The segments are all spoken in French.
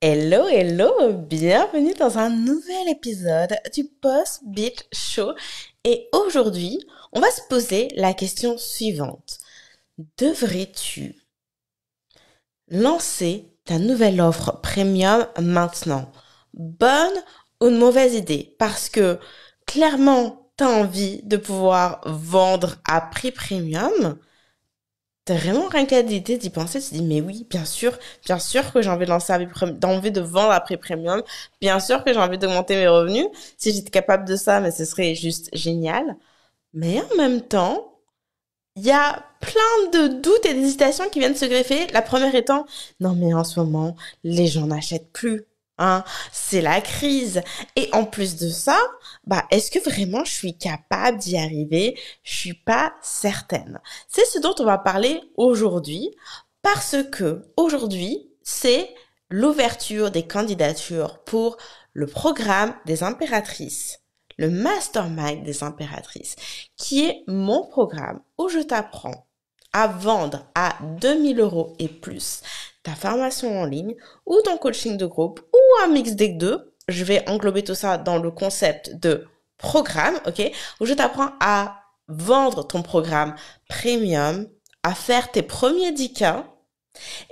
Hello, hello, bienvenue dans un nouvel épisode du Boss Bitch Show. Et aujourd'hui, on va se poser la question suivante. Devrais-tu lancer ta nouvelle offre premium maintenant? Bonne ou une mauvaise idée? Parce que clairement, tu as envie de pouvoir vendre à prix premium. T'as vraiment rien qu'à l'idée d'y penser, tu te dis, mais oui, bien sûr que j'ai envie de lancer d'envie de vendre à prix premium, bien sûr que j'ai envie d'augmenter mes revenus. Si j'étais capable de ça, mais ce serait juste génial. Mais en même temps, il y a plein de doutes et d'hésitations qui viennent se greffer. La première étant, non mais en ce moment, les gens n'achètent plus. Hein, c'est la crise. Et en plus de ça, est-ce que vraiment je suis capable d'y arriver? Je suis pas certaine. C'est ce dont on va parler aujourd'hui parce que aujourd'hui, c'est l'ouverture des candidatures pour le programme des impératrices, le mastermind des impératrices, qui est mon programme où je t'apprends à vendre à 2000 € et plus ta formation en ligne ou ton coaching de groupe ou un mix des deux. Je vais englober tout ça dans le concept de programme, ok? Où je t'apprends à vendre ton programme premium, à faire tes premiers 10K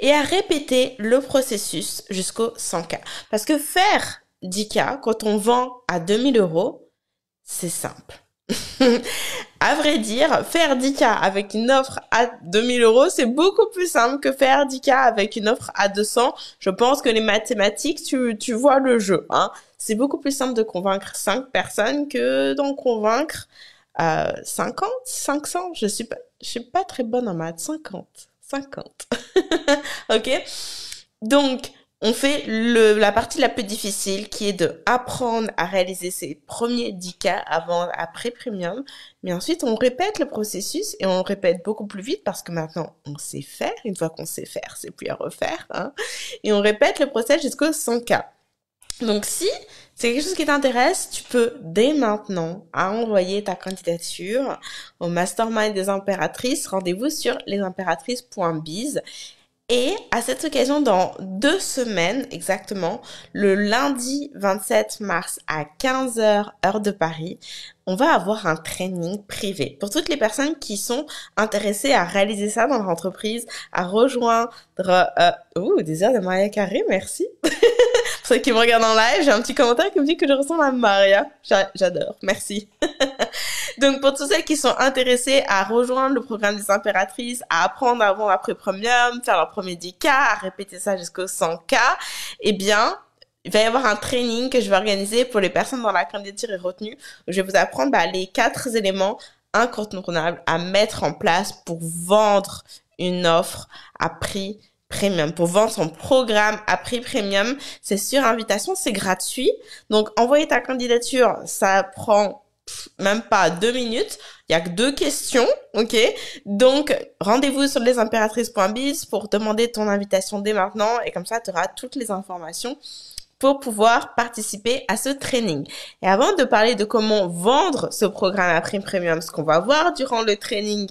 et à répéter le processus jusqu'au 100K. Parce que faire 10K quand on vend à 2000 €, c'est simple. À vrai dire, faire 10K avec une offre à 2000 €, c'est beaucoup plus simple que faire 10K avec une offre à 200. Je pense que les mathématiques, tu vois le jeu, hein. C'est beaucoup plus simple de convaincre 5 personnes que d'en convaincre 50, 500. Je suis pas très bonne en maths. 50. Ok? Donc, on fait la partie la plus difficile qui est de apprendre à réaliser ses premiers 10K avant, après premium. Mais ensuite, on répète le processus et on le répète beaucoup plus vite parce que maintenant, on sait faire. Une fois qu'on sait faire, c'est plus à refaire, hein. Et on répète le processus jusqu'au 100K. Donc, si c'est quelque chose qui t'intéresse, tu peux dès maintenant envoyer ta candidature au Mastermind des impératrices. Rendez-vous sur lesimpératrices.biz. Et à cette occasion, dans 2 semaines exactement, le lundi 27 mars à 15h, heure de Paris, on va avoir un training privé pour toutes les personnes qui sont intéressées à réaliser ça dans leur entreprise, à rejoindre... des heures de Maria Carré, merci. Pour ceux qui me regardent en live, j'ai un petit commentaire qui me dit que je ressemble à Maria. J'adore, merci. Donc, pour tous celles qui sont intéressées à rejoindre le programme des impératrices, à apprendre à vendre après premium, faire leur premier 10K, à répéter ça jusqu'au 100K, eh bien, il va y avoir un training que je vais organiser pour les personnes dont la candidature est retenue. Je vais vous apprendre les 4 éléments incontournables à mettre en place pour vendre une offre à prix premium, pour vendre son programme à prix premium. C'est sur invitation, c'est gratuit. Donc, envoyer ta candidature, ça prend même pas 2 minutes. Il y a que 2 questions, ok? Donc, rendez-vous sur lesimpératrices.biz pour demander ton invitation dès maintenant et comme ça, tu auras toutes les informations pour pouvoir participer à ce training. Et avant de parler de comment vendre ce programme à prix premium, ce qu'on va voir durant le training,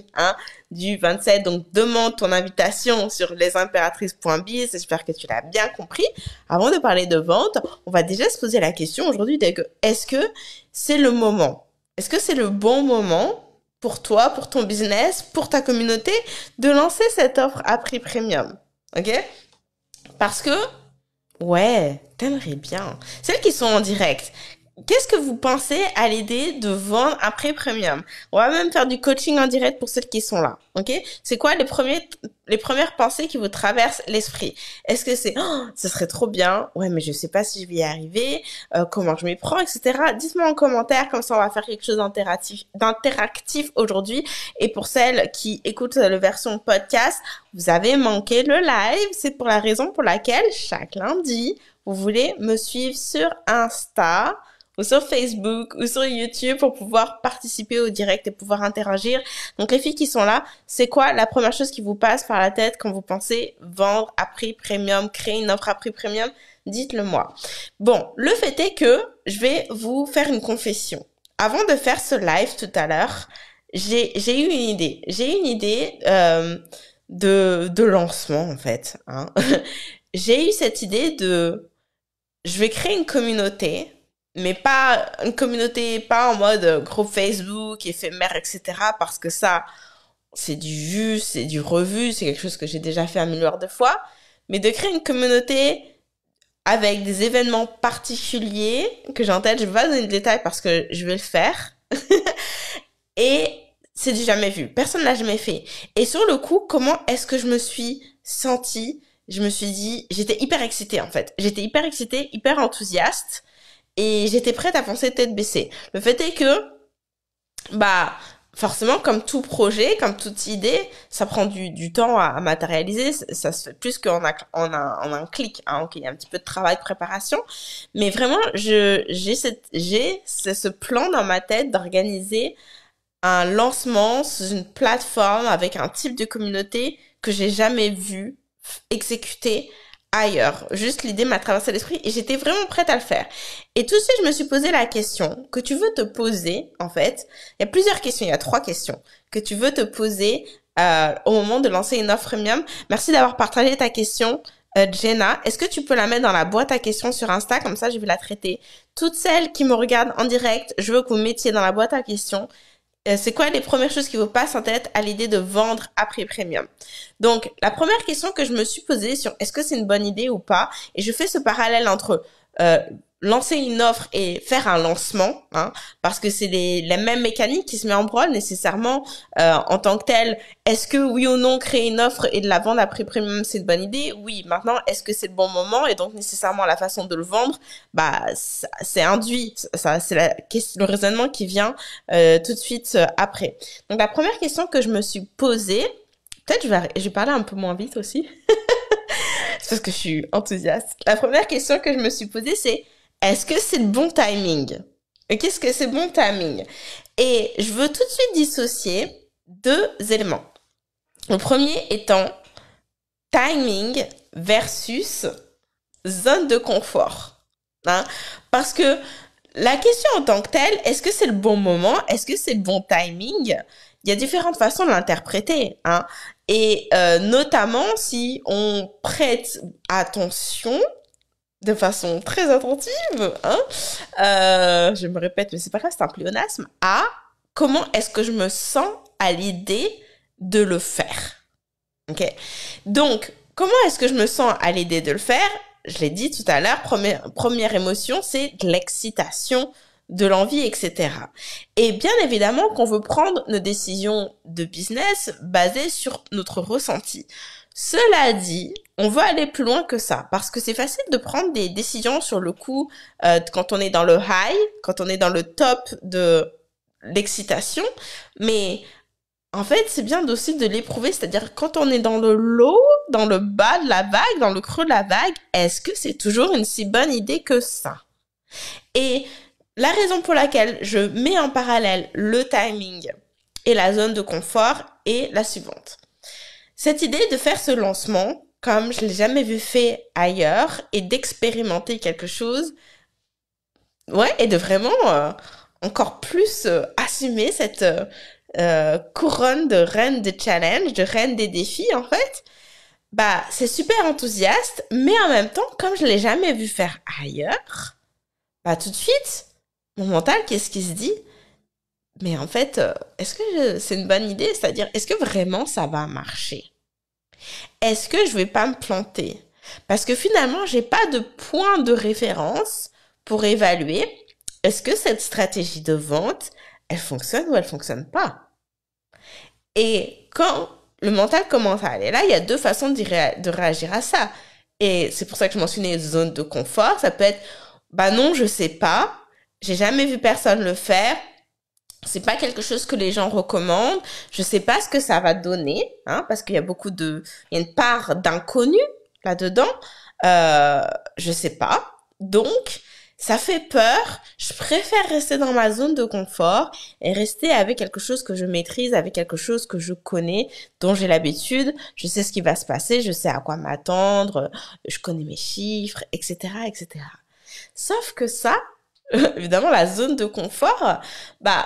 du 27, donc demande ton invitation sur lesimpératrices.biz, j'espère que tu l'as bien compris. Avant de parler de vente, on va déjà se poser la question aujourd'hui, est-ce que c'est le moment? Est-ce que c'est le bon moment pour toi, pour ton business, pour ta communauté, de lancer cette offre à prix premium? Ok? Parce que, ouais, t'aimerais bien. Celles qui sont en direct, qu'est-ce que vous pensez à l'idée de vendre à prix premium? On va même faire du coaching en direct pour celles qui sont là, ok? C'est quoi les premières pensées qui vous traversent l'esprit? Est-ce que c'est ce serait trop bien, ouais, mais je sais pas si je vais y arriver, comment je m'y prends, etc. Dites-moi en commentaire, comme ça on va faire quelque chose d'interactif aujourd'hui. Et pour celles qui écoutent la version podcast, vous avez manqué le live. C'est pour la raison pour laquelle chaque lundi, vous voulez me suivre sur Insta ou sur Facebook ou sur YouTube pour pouvoir participer au direct et pouvoir interagir. Donc les filles qui sont là, c'est quoi la première chose qui vous passe par la tête quand vous pensez vendre à prix premium, créer une offre à prix premium? Dites-le moi. Bon, le fait est que je vais vous faire une confession. Avant de faire ce live tout à l'heure, j'ai eu une idée. J'ai une idée de lancement en fait. J'ai eu cette idée de je vais créer une communauté, mais pas une communauté, pas en mode groupe Facebook, éphémère, etc. Parce que ça, c'est du vu, c'est du revu, c'est quelque chose que j'ai déjà fait un milliard de fois. Mais de créer une communauté avec des événements particuliers que j'ai en tête, je vais pas donner de détails parce que je vais le faire. Et c'est du jamais vu. Personne l'a jamais fait. Et sur le coup, comment est-ce que je me suis sentie? Je me suis dit, j'étais hyper excitée en fait. J'étais hyper excitée, hyper enthousiaste. Et j'étais prête à foncer tête baissée. Le fait est que, bah, forcément, comme tout projet, comme toute idée, ça prend du temps à matérialiser. Ça se fait plus en un clic. Hein. Ok, il y a un petit peu de travail de préparation. Mais vraiment, j'ai ce plan dans ma tête d'organiser un lancement sur une plateforme avec un type de communauté que j'ai jamais vu exécuter ailleurs. Juste l'idée m'a traversé l'esprit et j'étais vraiment prête à le faire. Et tout de suite, je me suis posé la question que tu veux te poser, en fait. Il y a plusieurs questions, il y a 3 questions que tu veux te poser au moment de lancer une offre premium. Merci d'avoir partagé ta question, Jenna. Est-ce que tu peux la mettre dans la boîte à questions sur Insta? Comme ça, je vais la traiter. Toutes celles qui me regardent en direct, je veux que vous mettiez dans la boîte à questions. C'est quoi les premières choses qui vous passent en tête à l'idée de vendre à prix premium? Donc, la première question que je me suis posée sur est-ce que c'est une bonne idée ou pas, et je fais ce parallèle entre lancer une offre et faire un lancement, hein, parce que c'est les mêmes mécaniques qui se mettent en branle nécessairement en tant que tel. Est-ce que oui ou non créer une offre et de la vendre à prix premium c'est une bonne idée? Oui. Maintenant, est-ce que c'est le bon moment? Et donc nécessairement la façon de le vendre, bah c'est induit. Ça c'est le raisonnement qui vient tout de suite après. Donc la première question que je me suis posée, peut-être je vais parler un peu moins vite aussi, c'est parce que je suis enthousiaste. La première question que je me suis posée c'est est-ce que c'est le bon timing? Et qu'est-ce que c'est le bon timing? Et je veux tout de suite dissocier 2 éléments. Le premier étant timing versus zone de confort. Hein? Parce que la question en tant que telle, est-ce que c'est le bon moment? Est-ce que c'est le bon timing? Il y a différentes façons de l'interpréter. Hein? Et notamment si on prête attention de façon très attentive, hein, je me répète, mais c'est pas grave, c'est un pléonasme, à comment est-ce que je me sens à l'idée de le faire. Ok. Donc, comment est-ce que je me sens à l'idée de le faire? Je l'ai dit tout à l'heure, première émotion, c'est de l'excitation, de l'envie, etc. Et bien évidemment qu'on veut prendre nos décisions de business basées sur notre ressenti. Cela dit, on veut aller plus loin que ça, parce que c'est facile de prendre des décisions sur le coup quand on est dans le high, quand on est dans le top de l'excitation, mais en fait, c'est bien aussi de l'éprouver, c'est-à-dire quand on est dans le low, dans le bas de la vague, dans le creux de la vague, est-ce que c'est toujours une si bonne idée que ça? Et la raison pour laquelle je mets en parallèle le timing et la zone de confort est la suivante. Cette idée de faire ce lancement, comme je l'ai jamais vu fait ailleurs, et d'expérimenter quelque chose, ouais, et de vraiment encore plus assumer cette couronne de reine des challenges, de reine des défis, en fait, bah, c'est super enthousiaste, mais en même temps, comme je l'ai jamais vu faire ailleurs, bah, tout de suite, mon mental, qu'est-ce qui se dit? Mais en fait, est-ce que c'est une bonne idée? C'est-à-dire, est-ce que vraiment ça va marcher? Est-ce que je vais pas me planter? Parce que finalement, j'ai pas de point de référence pour évaluer est-ce que cette stratégie de vente, elle fonctionne ou elle fonctionne pas? Et quand le mental commence à aller là, il y a 2 façons de réagir à ça. Et c'est pour ça que je mentionnais zone de confort. Ça peut être, bah non, je sais pas. J'ai jamais vu personne le faire. C'est pas quelque chose que les gens recommandent. Je sais pas ce que ça va donner, hein, parce qu'il y a il y a une part d'inconnu là-dedans. Je sais pas. Donc, ça fait peur. Je préfère rester dans ma zone de confort et rester avec quelque chose que je maîtrise, avec quelque chose que je connais, dont j'ai l'habitude. Je sais ce qui va se passer, je sais à quoi m'attendre, je connais mes chiffres, etc., etc. Sauf que ça, évidemment, la zone de confort, bah,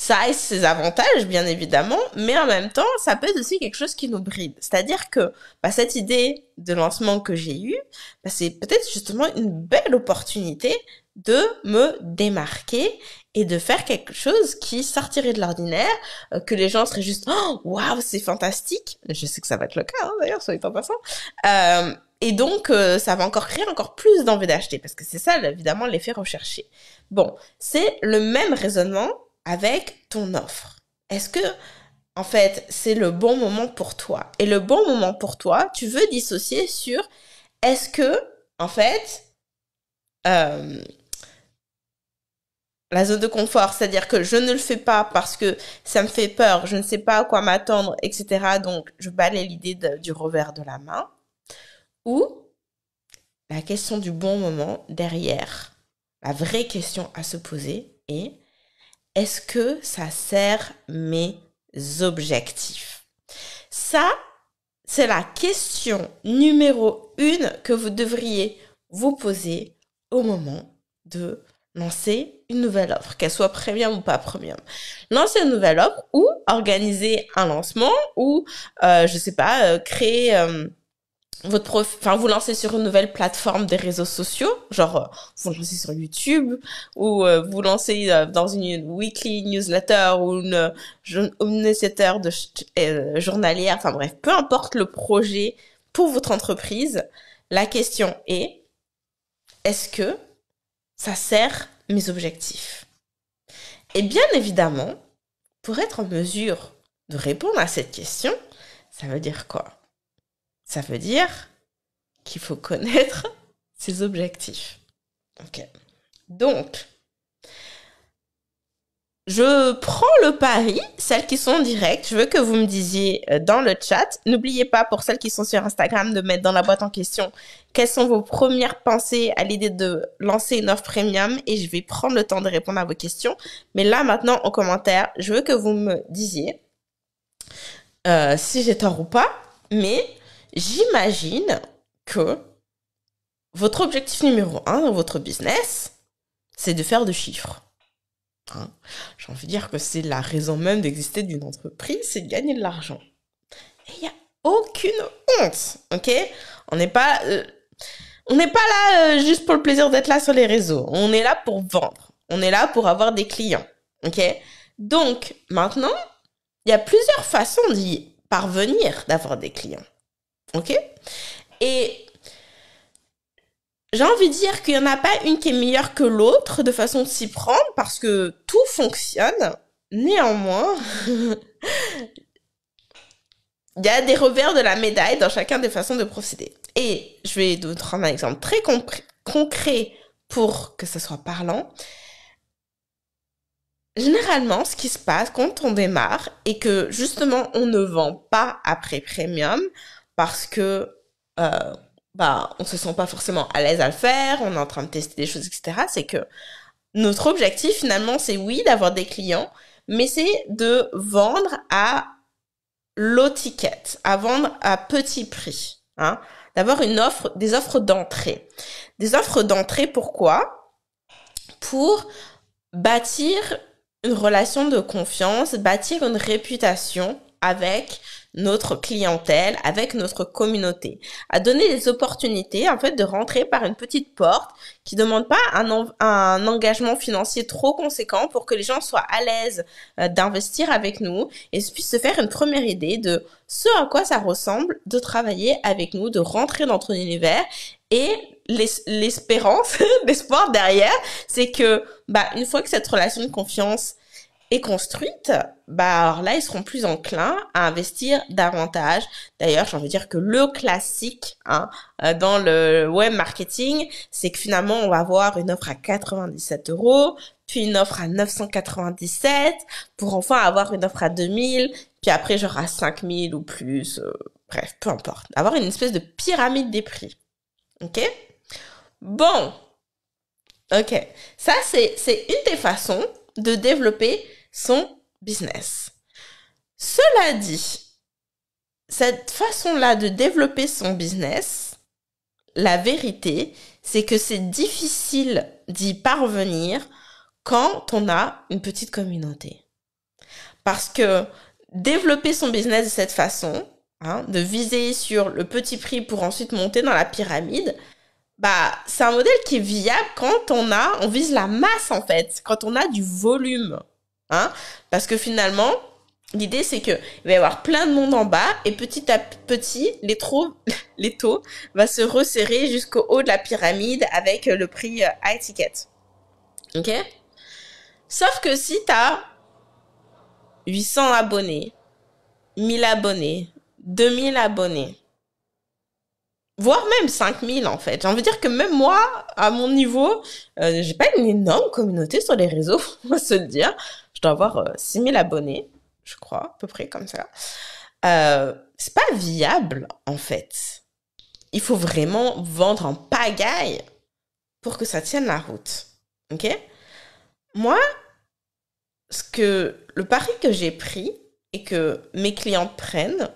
Ça a ses avantages, bien évidemment, mais en même temps, ça peut être aussi quelque chose qui nous bride. C'est-à-dire que cette idée de lancement que j'ai eue, c'est peut-être justement une belle opportunité de me démarquer et de faire quelque chose qui sortirait de l'ordinaire, que les gens seraient juste « Oh, waouh, c'est fantastique !» Je sais que ça va être le cas, hein, d'ailleurs, soit dit en passant. Et donc, ça va encore créer encore plus d'envie d'acheter, parce que c'est ça, évidemment, l'effet recherché. Bon, c'est le même raisonnement avec ton offre. Est-ce que, en fait, c'est le bon moment pour toi? Et le bon moment pour toi, tu veux dissocier sur est-ce que, en fait, la zone de confort, c'est-à-dire que je ne le fais pas parce que ça me fait peur, je ne sais pas à quoi m'attendre, etc. Donc, je balaie l'idée du revers de la main. Ou la question du bon moment derrière, la vraie question à se poser est est-ce que ça sert mes objectifs? Ça, c'est la question numéro 1 que vous devriez vous poser au moment de lancer une nouvelle offre, qu'elle soit premium ou pas premium. Lancer une nouvelle offre ou organiser un lancement ou, créer... vous lancez sur une nouvelle plateforme des réseaux sociaux, genre vous lancez sur YouTube ou vous lancez dans une weekly newsletter ou une newsletter journalière, enfin bref, peu importe le projet pour votre entreprise, la question est est-ce que ça sert mes objectifs? Et bien évidemment, pour être en mesure de répondre à cette question, ça veut dire quoi? Ça veut dire qu'il faut connaître ses objectifs. Ok. Donc, je prends le pari, celles qui sont en direct, je veux que vous me disiez dans le chat. N'oubliez pas, pour celles qui sont sur Instagram, de mettre dans la boîte en question quelles sont vos premières pensées à l'idée de lancer une offre premium et je vais prendre le temps de répondre à vos questions. Mais là, maintenant, en commentaire, je veux que vous me disiez si j'ai tort ou pas, mais j'imagine que votre objectif numéro 1 dans votre business, c'est de faire de chiffres. Hein? J'ai envie de dire que c'est la raison même d'exister d'une entreprise, c'est de gagner de l'argent. Et il n'y a aucune honte, ok? On n'est pas là juste pour le plaisir d'être là sur les réseaux. On est là pour vendre. On est là pour avoir des clients, ok? Donc, maintenant, il y a plusieurs façons d'y parvenir d'avoir des clients. Ok? Et j'ai envie de dire qu'il n'y en a pas une qui est meilleure que l'autre de façon de s'y prendre parce que tout fonctionne. Néanmoins, il y a des revers de la médaille dans chacun des façons de procéder. Et je vais vous prendre un exemple très concret pour que ce soit parlant. Généralement, ce qui se passe quand on démarre et que justement on ne vend pas après premium, parce que on se sent pas forcément à l'aise à le faire, on est en train de tester des choses, etc. C'est que notre objectif finalement, c'est oui d'avoir des clients, mais c'est de vendre à low ticket, à vendre à petit prix, hein, d'avoir des offres d'entrée. Des offres d'entrée, pourquoi? Pour bâtir une relation de confiance, bâtir une réputation avec notre clientèle, avec notre communauté, à donner des opportunités en fait de rentrer par une petite porte qui demande pas un engagement financier trop conséquent pour que les gens soient à l'aise d'investir avec nous et puissent se faire une première idée de ce à quoi ça ressemble de travailler avec nous, de rentrer dans notre univers. Et l'espérance, l'espoir derrière, c'est que une fois que cette relation de confiance est construite, alors là, ils seront plus enclins à investir davantage. D'ailleurs, j'ai envie de dire que le classique dans le web marketing, c'est que finalement, on va avoir une offre à 97 €, puis une offre à 997, pour enfin avoir une offre à 2000, puis après, genre à 5000 ou plus. Bref, peu importe. Avoir une espèce de pyramide des prix. Ok? Bon. Ok. Ça, c'est une des façons de développer son business. Cela dit, cette façon-là de développer son business, la vérité, c'est que c'est difficile d'y parvenir quand on a une petite communauté. Parce que développer son business de cette façon, hein, de viser sur le petit prix pour ensuite monter dans la pyramide, bah, c'est un modèle qui est viable quand on vise la masse, en fait, quand on a du volume, hein. Parce que finalement, l'idée, c'est que il va y avoir plein de monde en bas et petit à petit, les taux va se resserrer jusqu'au haut de la pyramide avec le prix high ticket. Ok? Sauf que si t'as 800 abonnés, 1000 abonnés, 2000 abonnés, voire même 5000 en fait. J'ai envie de dire que même moi, à mon niveau, j'ai pas une énorme communauté sur les réseaux, on va se le dire. Je dois avoir 6000 abonnés, je crois, à peu près comme ça. C'est pas viable en fait. Il faut vraiment vendre en pagaille pour que ça tienne la route. Ok? Moi, le pari que j'ai pris et que mes clientes prennent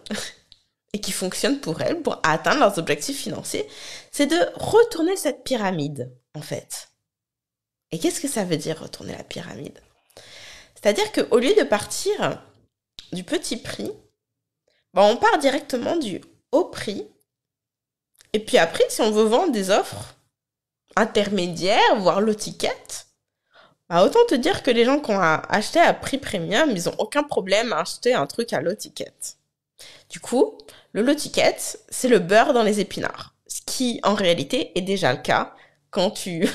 et qui fonctionne pour elles pour atteindre leurs objectifs financiers, c'est de retourner cette pyramide, en fait. Et qu'est-ce que ça veut dire retourner la pyramide? C'est-à-dire qu'au lieu de partir du petit prix, on part directement du haut prix. Et puis après, si on veut vendre des offres intermédiaires, voire low ticket, autant te dire que les gens qui ont acheté à prix premium, ils n'ont aucun problème à acheter un truc à low ticket. Du coup, le low ticket, c'est le beurre dans les épinards. Ce qui, en réalité, est déjà le cas quand tu...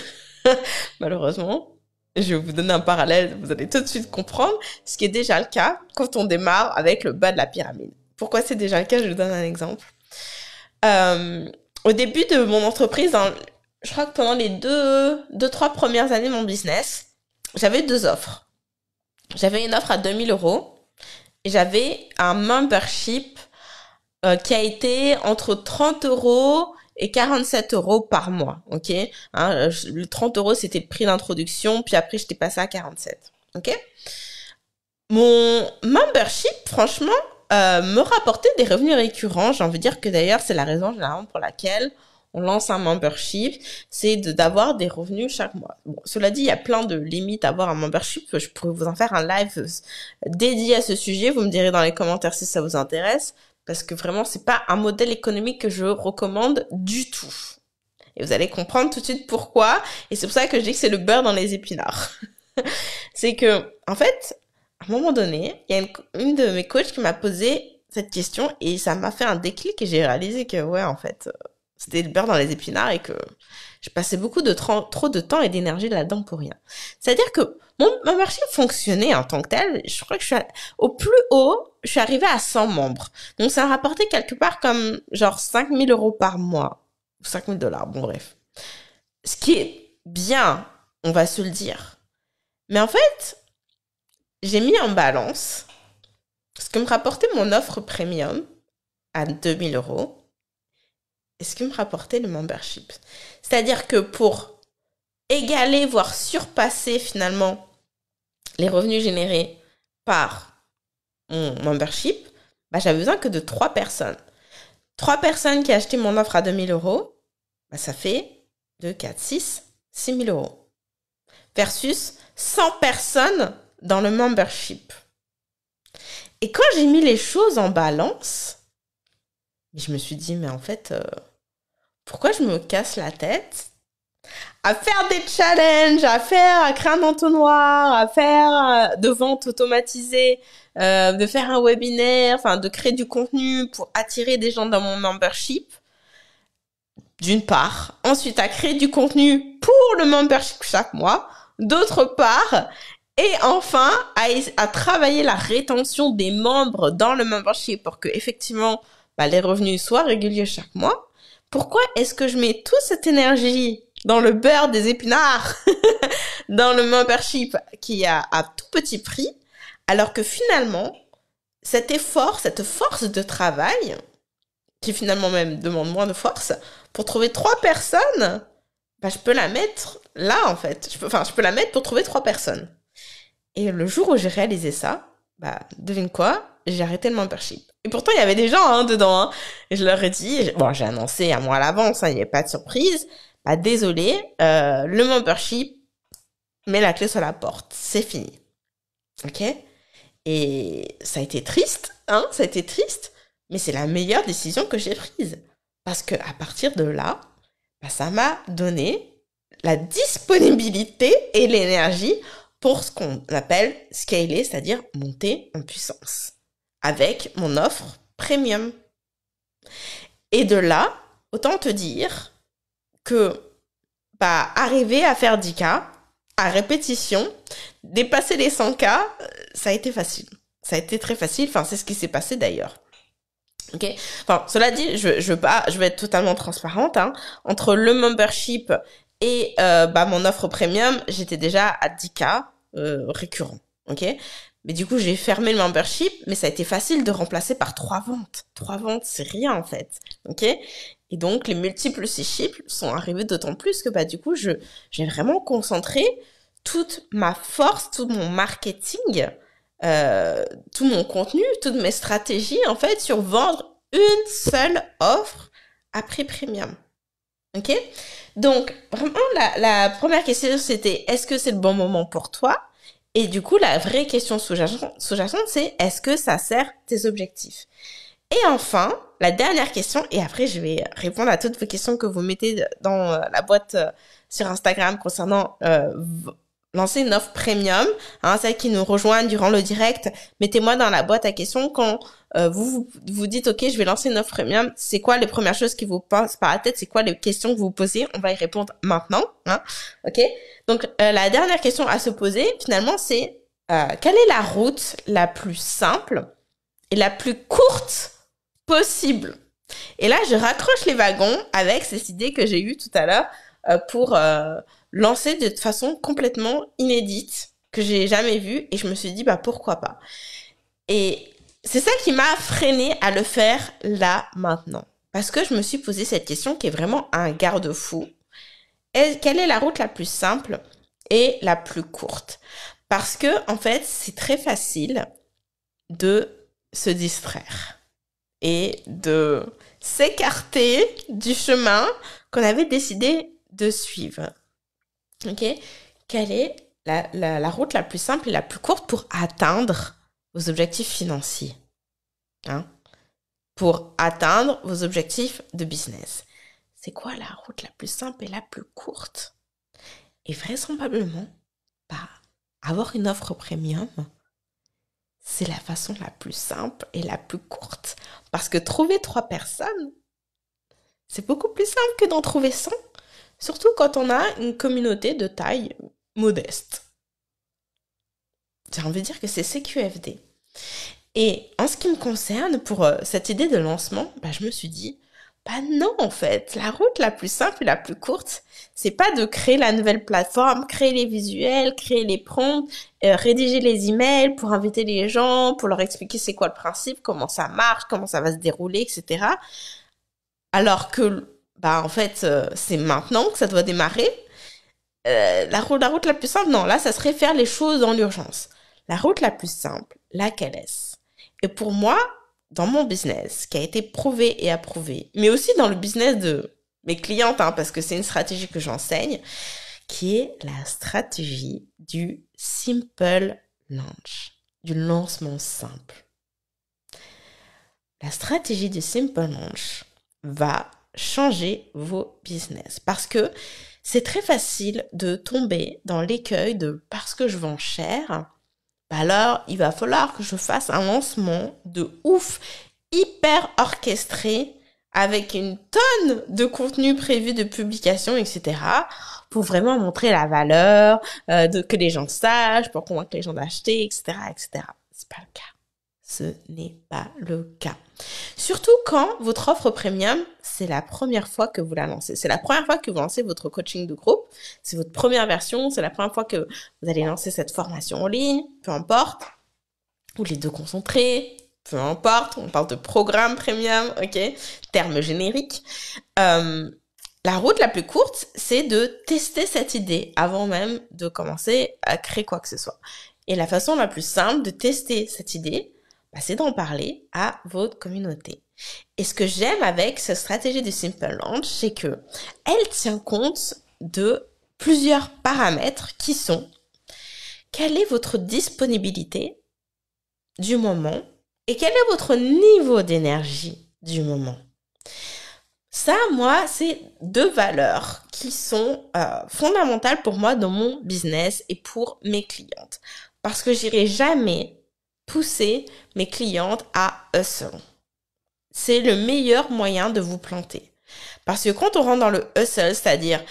Malheureusement, je vais vous donner un parallèle, vous allez tout de suite comprendre ce qui est déjà le cas quand on démarre avec le bas de la pyramide. Pourquoi c'est déjà le cas? Je vous donne un exemple. Au début de mon entreprise, je crois que pendant les 3 premières années de mon business, j'avais 2 offres. J'avais une offre à 2000 € et j'avais un membership qui a été entre 30 € et 47 € par mois, ok? Hein, le 30 €, c'était le prix d'introduction, puis après, j'étais passée à 47, ok? Mon membership, franchement, me rapportait des revenus récurrents. J'ai envie de dire que d'ailleurs, c'est la raison généralement pour laquelle on lance un membership, c'est d'avoir des revenus chaque mois. Bon, cela dit, il y a plein de limites à avoir un membership. Je pourrais vous en faire un live dédié à ce sujet. Vous me direz dans les commentaires si ça vous intéresse. Parce que vraiment, c'est pas un modèle économique que je recommande du tout. Et vous allez comprendre tout de suite pourquoi. Et c'est pour ça que je dis que c'est le beurre dans les épinards. C'est que, en fait, à un moment donné, il y a une de mes coachs qui m'a posé cette question et ça m'a fait un déclic et j'ai réalisé que, ouais, en fait, c'était le beurre dans les épinards et que je passais beaucoup trop de temps et d'énergie là-dedans pour rien. C'est-à-dire que mon marché fonctionnait en tant que tel. Je crois que au plus haut, je suis arrivée à 100 membres. Donc, ça a rapporté quelque part comme genre 5000 € par mois. Ou 5000 $, bon bref. Ce qui est bien, on va se le dire. Mais en fait, j'ai mis en balance ce que me rapportait mon offre premium à 2000 € et ce que me rapportait le membership. C'est-à-dire que pour égaler, voire surpasser finalement les revenus générés par mon membership, j'avais besoin que de 3 personnes. 3 personnes qui achetaient mon offre à 2000 €, ça fait 2, 4, 6 000 €. Versus 100 personnes dans le membership. Et quand j'ai mis les choses en balance, je me suis dit, mais en fait, pourquoi je me casse la tête à faire des challenges, à créer un entonnoir, à faire de ventes automatisées, de faire un webinaire, enfin de créer du contenu pour attirer des gens dans mon membership, d'une part. Ensuite, à créer du contenu pour le membership chaque mois, d'autre part. Et enfin, à travailler la rétention des membres dans le membership pour que effectivement les revenus soient réguliers chaque mois. Pourquoi est-ce que je mets toute cette énergie dans le beurre des épinards, dans le membership qui a à tout petit prix, alors que finalement, cet effort, cette force de travail, qui finalement même demande moins de force, pour trouver 3 personnes, je peux la mettre là en fait. Je peux la mettre pour trouver 3 personnes. Et le jour où j'ai réalisé ça, devine quoi? J'ai arrêté le membership. Et pourtant, il y avait des gens dedans. Et je leur ai dit, j'ai annoncé un mois à l'avance, il n'y avait pas de surprise. Désolé, le membership met la clé sur la porte. C'est fini. Ok? Et ça a été triste, hein, ça a été triste, mais c'est la meilleure décision que j'ai prise. Parce que à partir de là, ça m'a donné la disponibilité et l'énergie pour ce qu'on appelle scaler, c'est-à-dire monter en puissance avec mon offre premium. Et de là, autant te dire que arriver à faire 10K à répétition, dépasser les 100K, ça a été facile. Ça a été très facile, enfin c'est ce qui s'est passé d'ailleurs. Ok. Enfin, cela dit, je vais être totalement transparente. Hein. Entre le membership et mon offre premium, j'étais déjà à 10K récurrent. Ok. Mais du coup, j'ai fermé le membership, mais ça a été facile de remplacer par 3 ventes. 3 ventes, c'est rien en fait. Ok. Et donc, les multiples chiffres sont arrivés d'autant plus que du coup, j'ai vraiment concentré toute ma force, tout mon marketing, tout mon contenu, toutes mes stratégies en fait sur vendre une seule offre à prix premium. Ok? Donc vraiment la première question c'était est-ce que c'est le bon moment pour toi? Et du coup la vraie question sous-jacente c'est est-ce que ça sert tes objectifs? Et enfin la dernière question, et après je vais répondre à toutes vos questions que vous mettez dans la boîte sur Instagram concernant lancer une offre premium, hein, celles qui nous rejoignent durant le direct, mettez-moi dans la boîte à questions quand vous dites ok je vais lancer une offre premium, c'est quoi les premières choses qui vous passent par la tête, c'est quoi les questions que vous vous posez, on va y répondre maintenant, hein, ok. Donc la dernière question à se poser finalement c'est quelle est la route la plus simple et la plus courte possible. Et là je raccroche les wagons avec cette idée que j'ai eue tout à l'heure pour lancé de façon complètement inédite, que j'ai jamais vue, et je me suis dit, pourquoi pas. Et c'est ça qui m'a freinée à le faire là, maintenant. Parce que je me suis posé cette question qui est vraiment un garde-fou. Quelle est la route la plus simple et la plus courte? Parce que, en fait, c'est très facile de se distraire et de s'écarter du chemin qu'on avait décidé de suivre. Ok, quelle est la route la plus simple et la plus courte pour atteindre vos objectifs financiers, hein? Pour atteindre vos objectifs de business. C'est quoi la route la plus simple et la plus courte? Et vraisemblablement, avoir une offre premium, c'est la façon la plus simple et la plus courte. Parce que trouver 3 personnes, c'est beaucoup plus simple que d'en trouver 100. Surtout quand on a une communauté de taille modeste. J'ai envie de dire que c'est CQFD. Et en ce qui me concerne, pour cette idée de lancement, je me suis dit, non en fait, la route la plus simple et la plus courte, c'est pas de créer la nouvelle plateforme, créer les visuels, créer les prompts, rédiger les emails pour inviter les gens, pour leur expliquer c'est quoi le principe, comment ça marche, comment ça va se dérouler, etc. Alors que en fait, c'est maintenant que ça doit démarrer. La route la plus simple, non, là, ça serait faire les choses dans l'urgence. La route la plus simple, laquelle est-ce? Et pour moi, dans mon business, qui a été prouvé et approuvé, mais aussi dans le business de mes clientes, hein, parce que c'est une stratégie que j'enseigne, qui est la stratégie du simple launch, du lancement simple. La stratégie du simple launch va changer vos business parce que c'est très facile de tomber dans l'écueil de parce que je vends cher, alors il va falloir que je fasse un lancement de ouf, hyper orchestré avec une tonne de contenu prévu de publication, etc. pour vraiment montrer la valeur, que les gens sachent, pour convaincre les gens d'acheter, etc., etc. C'est pas le cas. Ce n'est pas le cas. Surtout quand votre offre premium, c'est la première fois que vous la lancez. C'est la première fois que vous lancez votre coaching de groupe. C'est votre première version. C'est la première fois que vous allez lancer cette formation en ligne. Peu importe. Ou les 2 concentrés. Peu importe. On parle de programme premium. Ok. Terme générique. La route la plus courte, c'est de tester cette idée avant même de commencer à créer quoi que ce soit. Et la façon la plus simple de tester cette idée, c'est d'en parler à votre communauté. Et ce que j'aime avec cette stratégie du Simple Launch, c'est que elle tient compte de plusieurs paramètres qui sont quelle est votre disponibilité du moment et quel est votre niveau d'énergie du moment. Ça, moi, c'est deux valeurs qui sont fondamentales pour moi dans mon business et pour mes clientes. Parce que j'irai jamais pousser mes clientes à hustle. C'est le meilleur moyen de vous planter. Parce que quand on rentre dans le hustle, c'est-à-dire,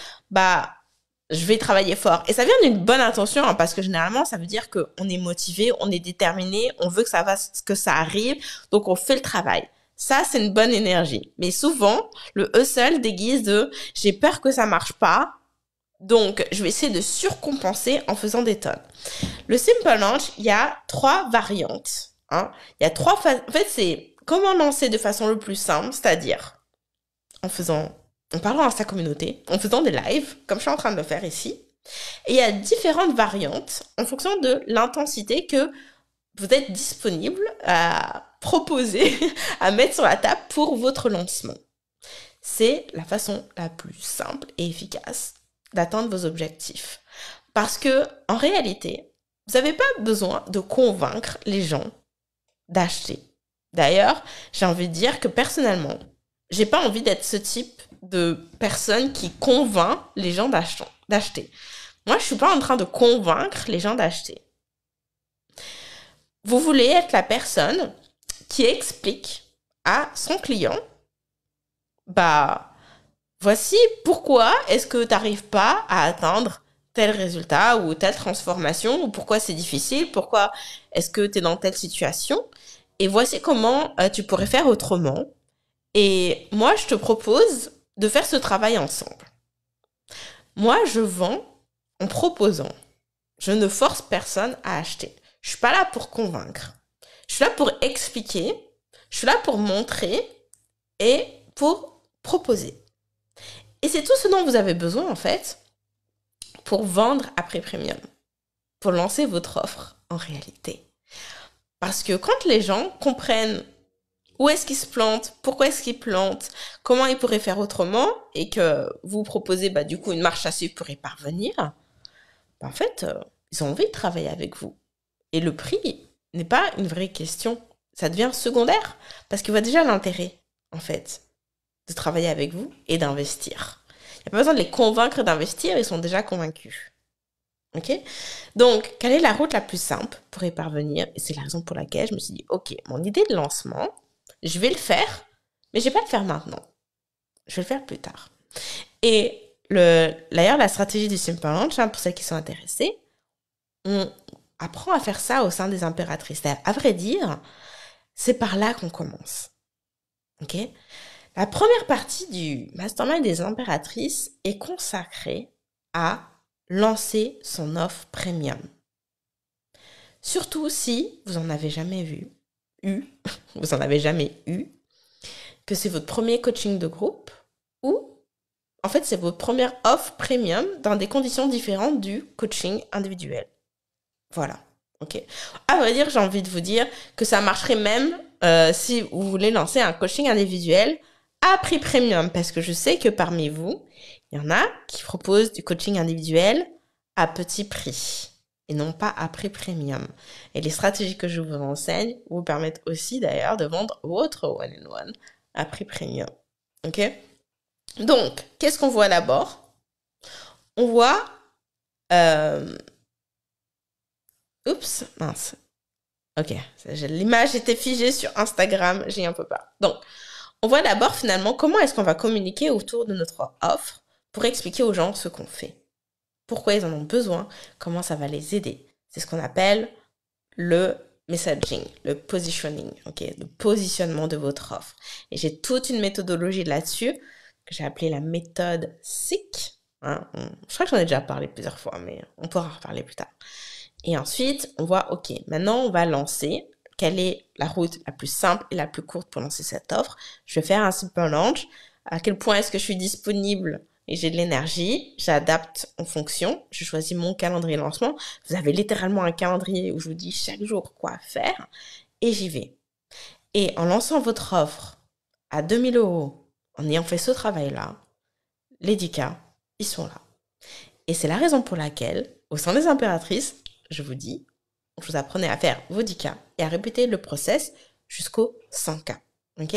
je vais travailler fort. Et ça vient d'une bonne intention, hein, parce que généralement, ça veut dire qu'on est motivé, on est déterminé, on veut que ça arrive, donc on fait le travail. Ça, c'est une bonne énergie. Mais souvent, le hustle déguise de « j'ai peur que ça marche pas, donc je vais essayer de surcompenser en faisant des tonnes ». Le Simple Launch, il y a 3 variantes. Hein. Il y a 3 phases. En fait, c'est comment lancer de façon le plus simple, c'est-à-dire en parlant à sa communauté, en faisant des lives, comme je suis en train de le faire ici. Et il y a différentes variantes en fonction de l'intensité que vous êtes disponible à proposer, à mettre sur la table pour votre lancement. C'est la façon la plus simple et efficace d'atteindre vos objectifs. Parce que, en réalité, vous n'avez pas besoin de convaincre les gens d'acheter. D'ailleurs, j'ai envie de dire que personnellement, j'ai pas envie d'être ce type de personne qui convainc les gens d'acheter. Moi, je suis pas en train de convaincre les gens d'acheter. Vous voulez être la personne qui explique à son client, voici pourquoi est-ce que tu n'arrives pas à atteindre tel résultat ou telle transformation, ou pourquoi c'est difficile, pourquoi est-ce que tu es dans telle situation, et voici comment tu pourrais faire autrement. Et moi, je te propose de faire ce travail ensemble. Moi, je vends en proposant. Je ne force personne à acheter. Je suis pas là pour convaincre. Je suis là pour expliquer. Je suis là pour montrer et pour proposer. Et c'est tout ce dont vous avez besoin, en fait, pour vendre à prix premium. Pour lancer votre offre, en réalité. Parce que quand les gens comprennent où est-ce qu'ils se plantent, pourquoi est-ce qu'ils plantent, comment ils pourraient faire autrement, et que vous proposez du coup une marche à suivre pour y parvenir, en fait, ils ont envie de travailler avec vous. Et le prix n'est pas une vraie question. Ça devient secondaire parce qu'ils voient déjà l'intérêt, en fait, de travailler avec vous et d'investir. Il n'y a pas besoin de les convaincre d'investir, ils sont déjà convaincus. Ok ? Donc, quelle est la route la plus simple pour y parvenir ? Et c'est la raison pour laquelle je me suis dit, ok, mon idée de lancement, je vais le faire, mais je ne vais pas le faire maintenant. Je vais le faire plus tard. Et d'ailleurs, la stratégie du Simple Launch, pour celles qui sont intéressées, on apprend à faire ça au sein des impératrices. À vrai dire, c'est par là qu'on commence. Ok ? La première partie du mastermind des impératrices est consacrée à lancer son offre premium. Surtout si vous en avez jamais vous en avez jamais eu, que c'est votre premier coaching de groupe ou en fait c'est votre première offre premium dans des conditions différentes du coaching individuel. Voilà, ok. À vrai dire, j'ai envie de vous dire que ça marcherait même si vous voulez lancer un coaching individuel à prix premium, parce que je sais que parmi vous, il y en a qui proposent du coaching individuel à petit prix et non pas à prix premium. Et les stratégies que je vous enseigne vous permettent aussi d'ailleurs de vendre votre one-on-one à prix premium. Ok ? Donc, qu'est-ce qu'on voit d'abord ? On voit... Oups, mince. Ok, l'image était figée sur Instagram, j'ai un peu peur. Donc, on voit d'abord finalement comment est-ce qu'on va communiquer autour de notre offre pour expliquer aux gens ce qu'on fait. Pourquoi ils en ont besoin, comment ça va les aider. C'est ce qu'on appelle le messaging, le positioning, ok, le positionnement de votre offre. Et j'ai toute une méthodologie là-dessus que j'ai appelée la méthode SIC. Hein, je crois que j'en ai déjà parlé plusieurs fois, mais on pourra en reparler plus tard. Et ensuite, on voit, ok, maintenant on va lancer. Quelle est la route la plus simple et la plus courte pour lancer cette offre ? Je vais faire un Simple Launch. À quel point est-ce que je suis disponible et j'ai de l'énergie ? J'adapte en fonction. Je choisis mon calendrier de lancement. Vous avez littéralement un calendrier où je vous dis chaque jour quoi faire et j'y vais. Et en lançant votre offre à 2 000 €, en ayant fait ce travail-là, les 10K, ils sont là. Et c'est la raison pour laquelle, au sein des impératrices, je vous dis, Je vous apprenais à faire vos 10 cas et à répéter le process jusqu'aux 100 cas. OK?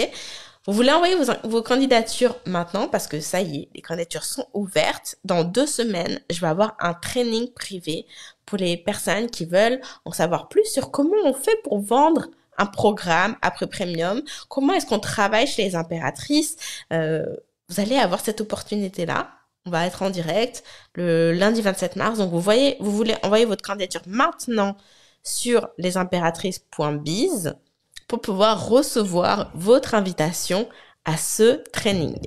Vous voulez envoyer vos candidatures maintenant parce que ça y est, les candidatures sont ouvertes. Dans 2 semaines, je vais avoir un training privé pour les personnes qui veulent en savoir plus sur comment on fait pour vendre un programme après premium, comment est-ce qu'on travaille chez les impératrices. Vous allez avoir cette opportunité-là. On va être en direct le lundi 27 mars. Donc, vous voulez envoyer votre candidature maintenant sur lesimpératrices.biz pour pouvoir recevoir votre invitation à ce training.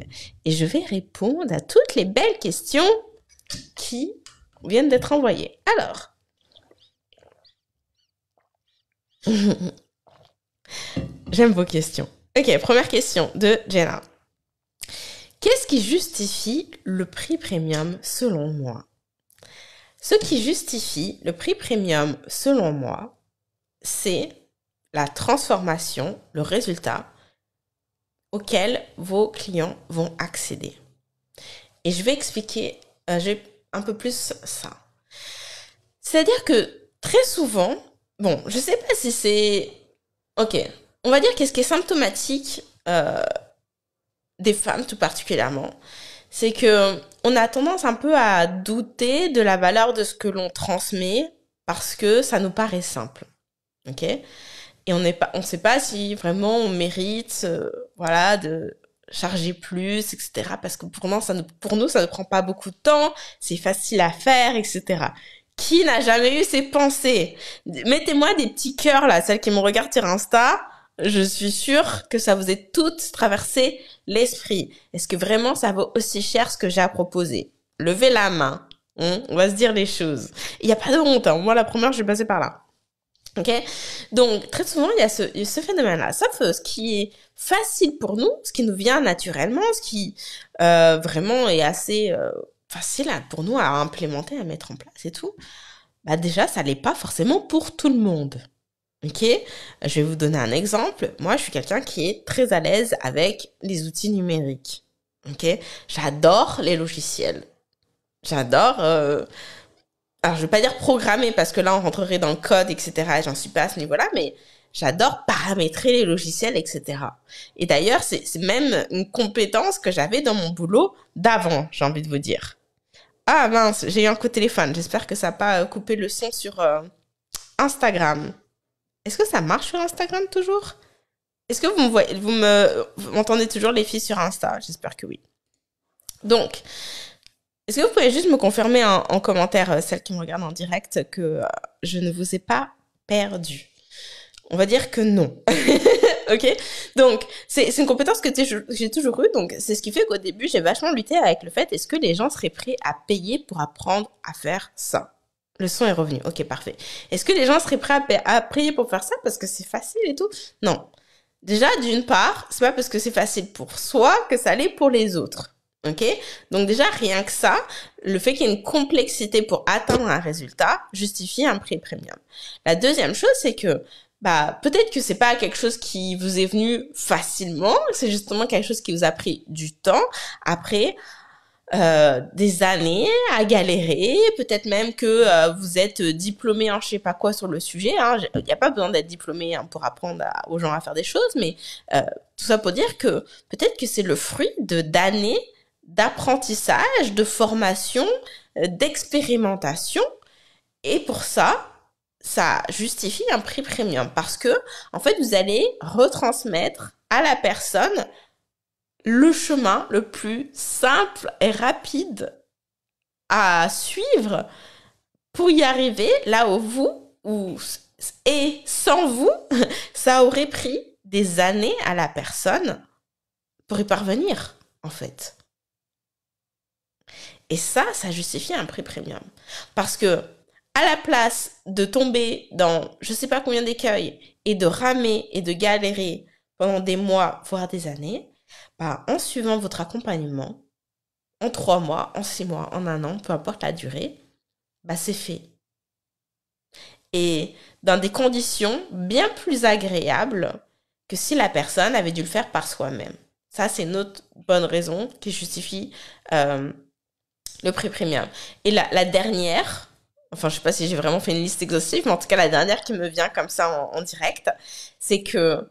Et je vais répondre à toutes les belles questions qui viennent d'être envoyées. Alors, j'aime vos questions. Ok, première question de Jenna. Qu'est-ce qui justifie le prix premium selon moi? Ce qui justifie le prix premium selon moi, c'est la transformation, le résultat auquel vos clients vont accéder. Et je vais expliquer un peu plus ça. C'est-à-dire que très souvent, bon, je sais pas si c'est... Ok, on va dire qu'est-ce qui est symptomatique des femmes tout particulièrement, c'est que on a tendance un peu à douter de la valeur de ce que l'on transmet parce que ça nous paraît simple. Ok? Et on sait pas si vraiment on mérite, voilà, de charger plus, etc. Parce que pour nous, ça ne prend pas beaucoup de temps, c'est facile à faire, etc. Qui n'a jamais eu ces pensées? Mettez-moi des petits cœurs là, celles qui me regardent sur Insta. Je suis sûre que ça vous est toutes traversé l'esprit. Est-ce que vraiment ça vaut aussi cher ce que j'ai à proposer? Levez la main. On va se dire les choses. Il n'y a pas de honte. Hein. Moi, la première, je vais passer par là. Ok? Donc, très souvent, il y a ce phénomène-là. Sauf ce qui est facile pour nous, ce qui nous vient naturellement, ce qui vraiment est assez facile pour nous à implémenter, à mettre en place et tout. Bah déjà, ça l'est pas forcément pour tout le monde. Ok, je vais vous donner un exemple. Moi, je suis quelqu'un qui est très à l'aise avec les outils numériques. Ok, j'adore les logiciels. J'adore. Alors, je vais pas dire programmer parce que là, on rentrerait dans le code, etc. Et j'en suis pas à ce niveau-là, mais j'adore paramétrer les logiciels, etc. Et d'ailleurs, c'est même une compétence que j'avais dans mon boulot d'avant, j'ai envie de vous dire. Ah mince, j'ai eu un coup de téléphone. J'espère que ça n'a pas coupé le son sur Instagram. Est-ce que ça marche sur Instagram toujours? Est-ce que vous m'entendez toujours les filles sur Insta? J'espère que oui. Donc, est-ce que vous pouvez juste me confirmer en commentaire, celles qui me regardent en direct, que je ne vous ai pas perdu? On va dire que non. Ok? Donc, c'est une compétence que j'ai toujours eue. Donc, c'est ce qui fait qu'au début, j'ai vachement lutté avec le fait, est-ce que les gens seraient prêts à payer pour apprendre à faire ça? Le son est revenu. Ok, parfait. Est-ce que les gens seraient prêts à payer pour faire ça parce que c'est facile et tout? Non. Déjà, d'une part, c'est pas parce que c'est facile pour soi que ça l'est pour les autres. Ok? Donc déjà, rien que ça, le fait qu'il y ait une complexité pour atteindre un résultat justifie un prix premium. La deuxième chose, c'est que peut-être que c'est pas quelque chose qui vous est venu facilement, c'est justement quelque chose qui vous a pris du temps. Après, des années à galérer, peut-être même que vous êtes diplômé en je sais pas quoi sur le sujet. Hein. Il n'y a pas besoin d'être diplômé pour apprendre aux gens à faire des choses, mais tout ça pour dire que peut-être que c'est le fruit d'années d'apprentissage, de formation, d'expérimentation, et pour ça justifie un prix premium parce que en fait vous allez retransmettre à la personne le chemin le plus simple et rapide à suivre pour y arriver là et sans vous, ça aurait pris des années à la personne pour y parvenir, en fait. Et ça justifie un prix premium. Parce que, à la place de tomber dans je sais pas combien d'écueils et de ramer et de galérer pendant des mois, voire des années, en suivant votre accompagnement, en 3 mois, en 6 mois, en 1 an, peu importe la durée, c'est fait. Et dans des conditions bien plus agréables que si la personne avait dû le faire par soi-même. Ça, c'est une autre bonne raison qui justifie le prix premium. Et la dernière, enfin, je sais pas si j'ai vraiment fait une liste exhaustive, mais en tout cas, la dernière qui me vient comme ça en direct, c'est que,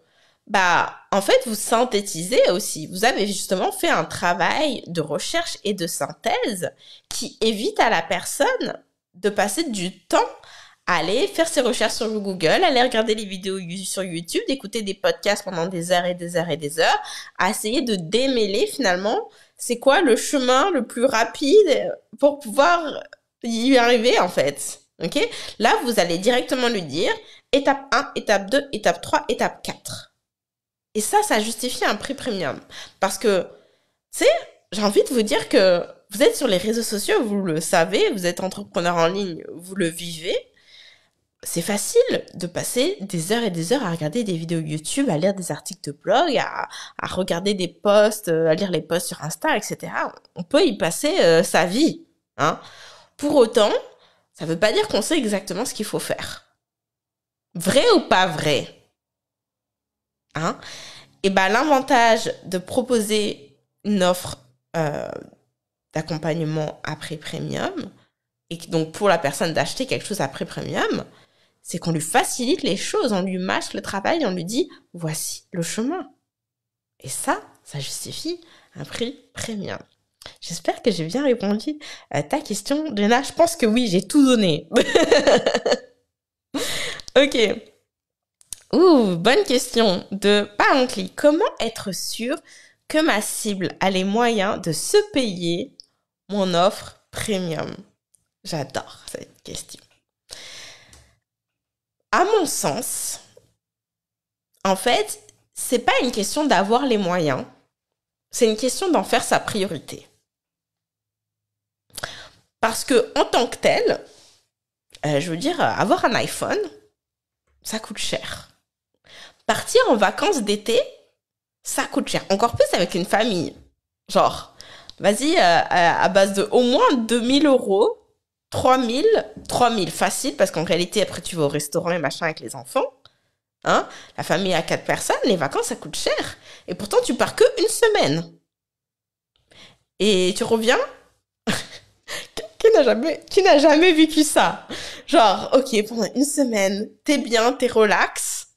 en fait, vous synthétisez aussi. Vous avez justement fait un travail de recherche et de synthèse qui évite à la personne de passer du temps à aller faire ses recherches sur Google, aller regarder les vidéos sur YouTube, d'écouter des podcasts pendant des heures et des heures et des heures, à essayer de démêler finalement c'est quoi le chemin le plus rapide pour pouvoir y arriver en fait. Ok? Là, vous allez directement lui dire étape 1, étape 2, étape 3, étape 4. Et ça justifie un prix premium. Parce que, tu sais, j'ai envie de vous dire que vous êtes sur les réseaux sociaux, vous le savez, vous êtes entrepreneur en ligne, vous le vivez. C'est facile de passer des heures et des heures à regarder des vidéos YouTube, à lire des articles de blog, à regarder des posts, à lire les posts sur Insta, etc. On peut y passer sa vie. Hein. Pour autant, ça veut pas dire qu'on sait exactement ce qu'il faut faire. Vrai ou pas vrai? Hein? Et l'avantage de proposer une offre d'accompagnement à prix premium, et donc pour la personne d'acheter quelque chose à prix premium, c'est qu'on lui facilite les choses, on lui mâche le travail, on lui dit voici le chemin. Et ça justifie un prix premium. J'espère que j'ai bien répondu à ta question, Jenna. Je pense que oui, j'ai tout donné. Ok. Bonne question de Parently. Comment être sûr que ma cible a les moyens de se payer mon offre premium? J'adore cette question. À mon sens, en fait, c'est pas une question d'avoir les moyens, c'est une question d'en faire sa priorité. Parce que en tant que tel, je veux dire, avoir un iPhone, ça coûte cher. Partir en vacances d'été, ça coûte cher. Encore plus avec une famille. Genre, vas-y, à base de au moins 2000 €, 3000 facile, parce qu'en réalité, après, tu vas au restaurant et machin avec les enfants. Hein? La famille à 4 personnes, les vacances, ça coûte cher. Et pourtant, tu pars que une semaine. Et tu reviens. Qui n'a jamais vécu ça? Genre, ok, pendant une semaine, t'es bien, t'es relax.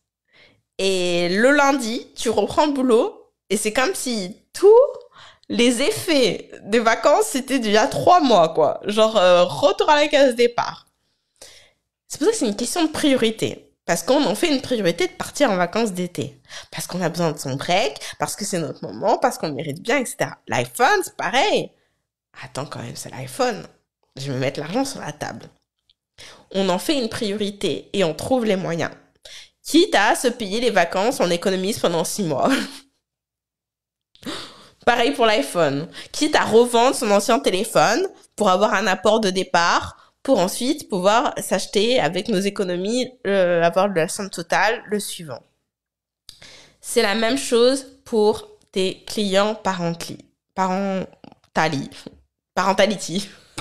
Et le lundi, tu reprends le boulot. Et c'est comme si tous les effets des vacances, c'était d'il y a 3 mois, quoi. Genre, retour à la case départ. C'est pour ça que c'est une question de priorité. Parce qu'on en fait une priorité de partir en vacances d'été. Parce qu'on a besoin de son break, parce que c'est notre moment, parce qu'on le mérite bien, etc. L'iPhone, c'est pareil. Attends, quand même, c'est l'iPhone. Je vais mettre l'argent sur la table. On en fait une priorité et on trouve les moyens. Quitte à se payer les vacances, on économise pendant 6 mois. Pareil pour l'iPhone. Quitte à revendre son ancien téléphone pour avoir un apport de départ, pour ensuite pouvoir s'acheter avec nos économies, avoir la somme totale le suivant. C'est la même chose pour tes clients Parently.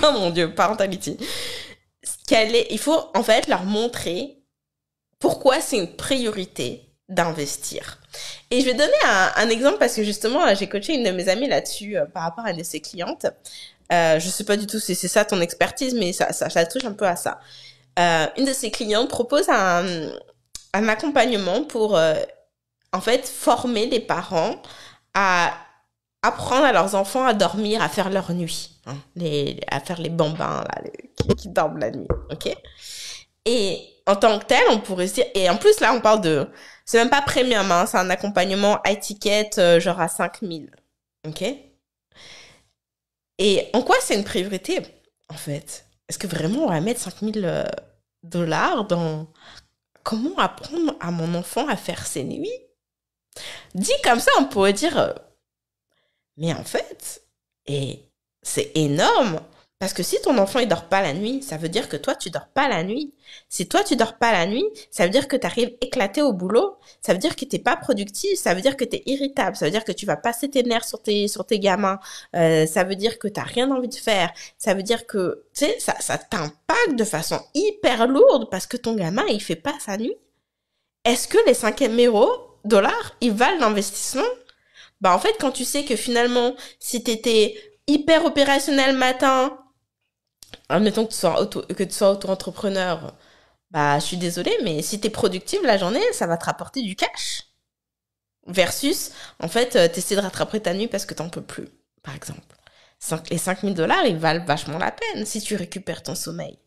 Oh mon Dieu, Parentality. Il faut en fait leur montrer pourquoi c'est une priorité d'investir. Et je vais donner un exemple parce que justement, j'ai coaché une de mes amies là-dessus par rapport à une de ses clientes. Je sais pas du tout si c'est ça ton expertise, mais ça touche un peu à ça. Une de ses clientes propose un accompagnement pour en fait former les parents à apprendre à leurs enfants à dormir, à faire leur nuit, hein, à faire les bambins là, qui dorment la nuit, ok? Et en tant que tel, on pourrait se dire, et en plus là, on parle de, c'est même pas premium, hein, c'est un accompagnement high ticket, genre à 5000, ok? Et en quoi c'est une priorité, en fait? Est-ce que vraiment on va mettre 5000 $ dans comment apprendre à mon enfant à faire ses nuits? Dit comme ça, on pourrait dire, mais en fait, et c'est énorme. Parce que si ton enfant, il dort pas la nuit, ça veut dire que toi, tu dors pas la nuit. Si toi, tu dors pas la nuit, ça veut dire que tu arrives éclaté au boulot. Ça veut dire que t'es pas productif. Ça veut dire que t'es irritable. Ça veut dire que tu vas passer tes nerfs sur tes gamins. Ça veut dire que t'as rien envie de faire. Ça veut dire que, tu sais, ça t'impacte de façon hyper lourde parce que ton gamin, il fait pas sa nuit. Est-ce que les 5000 $, ils valent l'investissement? En fait, quand tu sais que finalement, si t'étais hyper opérationnel matin, admettons que tu sois auto-entrepreneur, bah, je suis désolée, mais si t'es productive la journée, ça va te rapporter du cash. Versus, en fait, t'essaies de rattraper ta nuit parce que t'en peux plus, par exemple. Les 5 000 $, ils valent vachement la peine si tu récupères ton sommeil.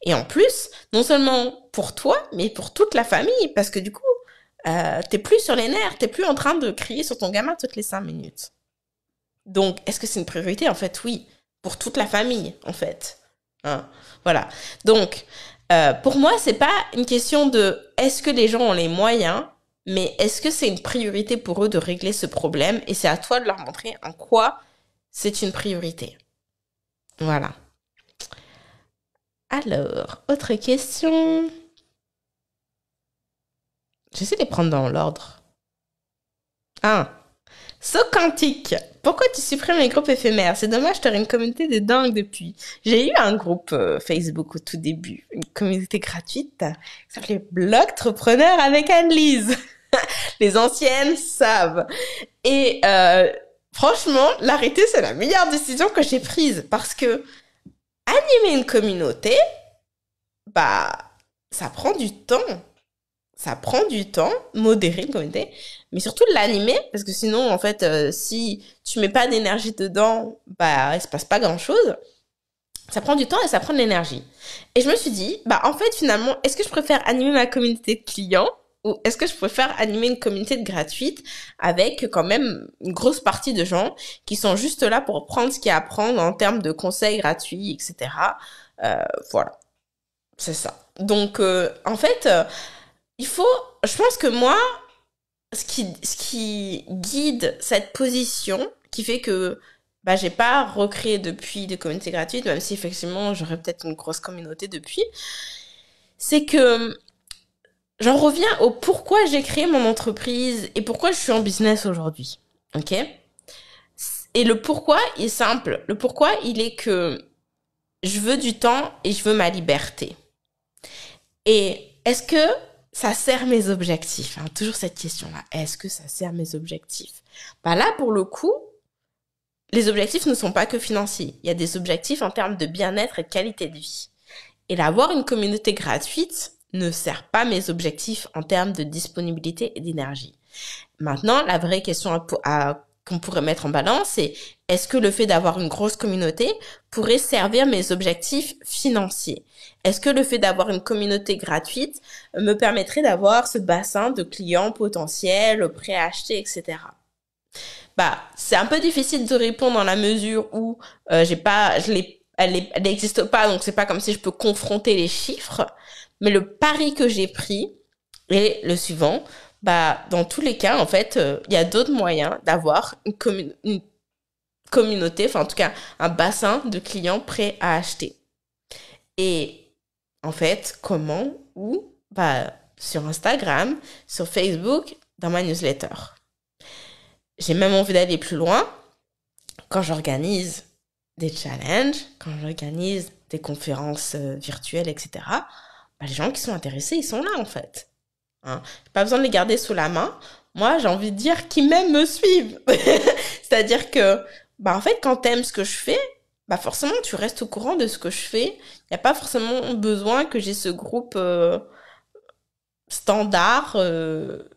Et en plus, non seulement pour toi, mais pour toute la famille, parce que du coup, t'es plus sur les nerfs, t'es plus en train de crier sur ton gamin toutes les 5 minutes. Donc, est-ce que c'est une priorité? En fait, oui. Pour toute la famille, en fait. Hein, voilà. Donc, pour moi, c'est pas une question de est-ce que les gens ont les moyens, mais est-ce que c'est une priorité pour eux de régler ce problème? Et c'est à toi de leur montrer en quoi c'est une priorité. Voilà. Alors, autre question. J'essaie de les prendre dans l'ordre. Ah. Saut quantique. Pourquoi tu supprimes les groupes éphémères? C'est dommage, t'aurais une communauté de dingue depuis. J'ai eu un groupe Facebook au tout début, une communauté gratuite qui s'appelait Blogtrepreneur avec Anne-Lise. Les anciennes savent. Et franchement, l'arrêter, c'est la meilleure décision que j'ai prise parce que animer une communauté, bah, ça prend du temps. Ça prend du temps, modérer une communauté, mais surtout l'animer, parce que sinon, en fait, si tu mets pas d'énergie dedans, bah, il se passe pas grand-chose. Ça prend du temps et ça prend de l'énergie. Et je me suis dit, bah, en fait, finalement, est-ce que je préfère animer ma communauté de clients ou est-ce que je préfère animer une communauté de gratuite avec quand même une grosse partie de gens qui sont juste là pour prendre ce qu'il y a à prendre en termes de conseils gratuits, etc. Voilà. C'est ça. Donc, en fait, je pense que moi, ce qui guide cette position, qui fait que bah, j'ai pas recréé depuis des communautés gratuites, même si effectivement j'aurais peut-être une grosse communauté depuis, c'est que j'en reviens au pourquoi j'ai créé mon entreprise et pourquoi je suis en business aujourd'hui. Ok? Et le pourquoi est simple. Le pourquoi, il est que je veux du temps et je veux ma liberté. Et est-ce que ça sert mes objectifs, hein? Toujours cette question-là. Est-ce que ça sert mes objectifs? Bah là, pour le coup, les objectifs ne sont pas que financiers. Il y a des objectifs en termes de bien-être et de qualité de vie. Et d'avoir une communauté gratuite ne sert pas mes objectifs en termes de disponibilité et d'énergie. Maintenant, la vraie question qu'on pourrait mettre en balance, c'est est-ce que le fait d'avoir une grosse communauté pourrait servir mes objectifs financiers? Est-ce que le fait d'avoir une communauté gratuite me permettrait d'avoir ce bassin de clients potentiels, prêts à acheter, etc. Bah, c'est un peu difficile de répondre dans la mesure où elle n'existe pas, donc c'est pas comme si je peux confronter les chiffres. Mais le pari que j'ai pris est le suivant. Bah, dans tous les cas, en fait, il y a d'autres moyens d'avoir une communauté, enfin en tout cas un bassin de clients prêts à acheter. Et en fait, comment? Où? Bah, sur Instagram, sur Facebook, dans ma newsletter. J'ai même envie d'aller plus loin quand j'organise des challenges, quand j'organise des conférences virtuelles, etc. Bah, les gens qui sont intéressés, ils sont là en fait. Hein. Pas besoin de les garder sous la main. Moi, j'ai envie de dire qu'ils même me suivent. C'est-à-dire que, bah, en fait, quand t'aimes ce que je fais, bah, forcément, tu restes au courant de ce que je fais. Il n'y a pas forcément besoin que j'ai ce groupe standard. Le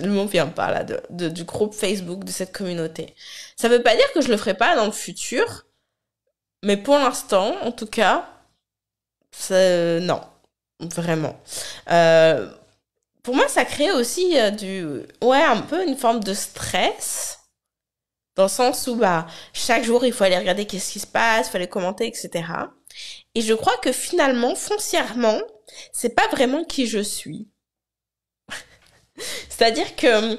mot vient pas là, du groupe Facebook, de cette communauté. Ça veut pas dire que je le ferai pas dans le futur, mais pour l'instant, en tout cas, non, vraiment. Pour moi, ça crée aussi un peu une forme de stress, dans le sens où, bah, chaque jour, il faut aller regarder qu'est-ce qui se passe, il faut aller commenter, etc. Et je crois que finalement, foncièrement, c'est pas vraiment qui je suis. C'est-à-dire que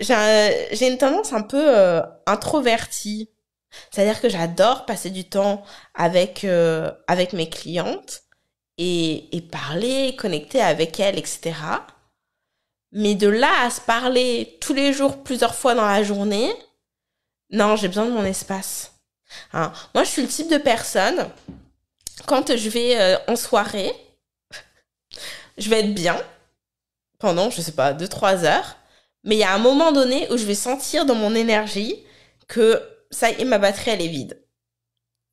j'ai une tendance un peu introvertie. C'est-à-dire que j'adore passer du temps avec mes clientes et parler, connecter avec elles, etc. Mais de là à se parler tous les jours, plusieurs fois dans la journée, non, j'ai besoin de mon espace. Hein. Moi, je suis le type de personne, quand je vais en soirée, je vais être bien pendant, je sais pas, 2-3 heures, mais il y a un moment donné où je vais sentir dans mon énergie que ça y est, ma batterie, elle est vide.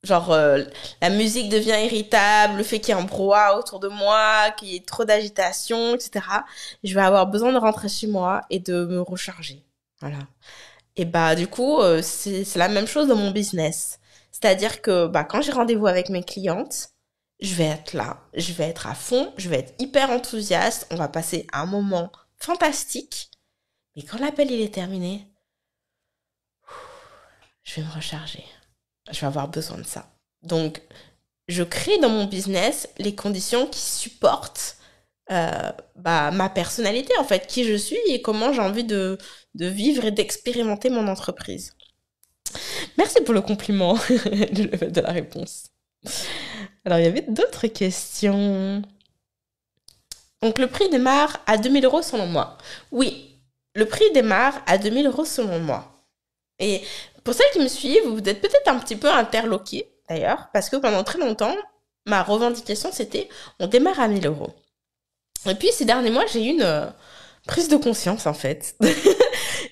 genre la musique devient irritable, le fait qu'il y ait un brouhaha autour de moi, qu'il y ait trop d'agitation, etc. Je vais avoir besoin de rentrer chez moi et de me recharger. Voilà. Et bah du coup, c'est la même chose dans mon business. C'est-à-dire que bah quand j'ai rendez-vous avec mes clientes, je vais être là, je vais être à fond, je vais être hyper enthousiaste, on va passer un moment fantastique. Mais quand l'appel il est terminé, je vais me recharger. Je vais avoir besoin de ça. Donc, je crée dans mon business les conditions qui supportent ma personnalité, en fait, qui je suis et comment j'ai envie de vivre et d'expérimenter mon entreprise. Merci pour le compliment de la réponse. Alors, il y avait d'autres questions. Donc, le prix démarre à 2000 euros selon moi. Oui, le prix démarre à 2000 euros selon moi. Et pour celles qui me suivent, vous êtes peut-être un petit peu interloqués, d'ailleurs, parce que pendant très longtemps, ma revendication, c'était on démarre à 1000 euros. Et puis, ces derniers mois, j'ai eu une prise de conscience, en fait.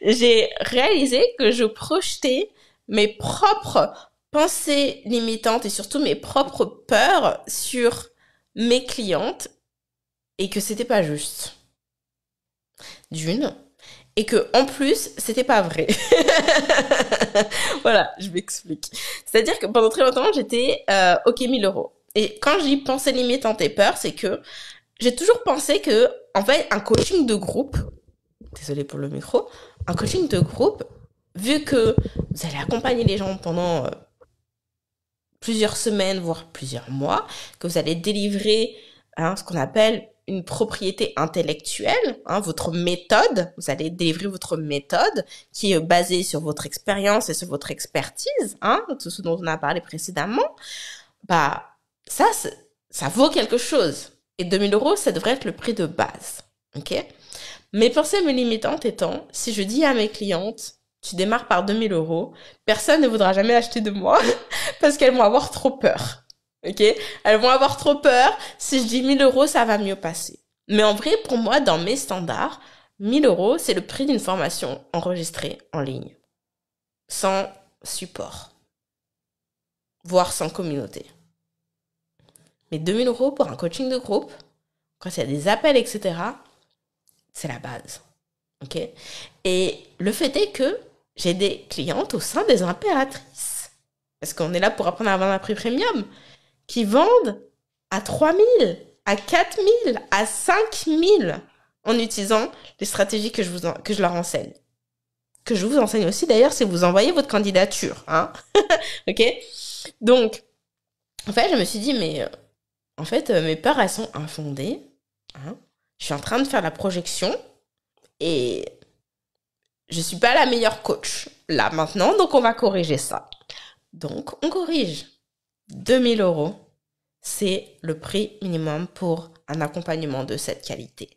J'ai réalisé que je projetais mes propres pensées limitantes et surtout mes propres peurs sur mes clientes et que c'était pas juste. D'une. Et que, en plus, c'était pas vrai. Voilà, je m'explique. C'est-à-dire que pendant très longtemps, j'étais OK 1000 euros. Et quand j'y pensais limitantes et peur, c'est que j'ai toujours pensé que, en fait, un coaching de groupe, désolée pour le micro, un coaching de groupe, vu que vous allez accompagner les gens pendant plusieurs semaines, voire plusieurs mois, que vous allez délivrer ce qu'on appelle une propriété intellectuelle, votre méthode, vous allez délivrer votre méthode qui est basée sur votre expérience et sur votre expertise, tout ce dont on a parlé précédemment, bah ça vaut quelque chose. Et 2000 euros, ça devrait être le prix de base, ok? Mes pensées me limitantes étant, si je dis à mes clientes, tu démarres par 2000 euros, personne ne voudra jamais acheter de moi parce qu'elles vont avoir trop peur. Ok? Elles vont avoir trop peur. Si je dis 1000 euros, ça va mieux passer. Mais en vrai, pour moi, dans mes standards, 1000 euros, c'est le prix d'une formation enregistrée en ligne. Sans support. Voire sans communauté. Mais 2000 euros pour un coaching de groupe, quand il y a des appels, etc., c'est la base. Ok? Et le fait est que j'ai des clientes au sein des impératrices. Parce qu'on est là pour apprendre à vendre à prix premium. Qui vendent à 3000, à 4000, à 5000 en utilisant les stratégies que je leur enseigne. Que je vous enseigne aussi d'ailleurs si vous envoyez votre candidature. Ok? Donc, en fait, je me suis dit, mais en fait, mes peurs, elles sont infondées. Je suis en train de faire la projection et je suis pas la meilleure coach là maintenant, donc on va corriger ça. Donc, on corrige. 2000 euros, c'est le prix minimum pour un accompagnement de cette qualité.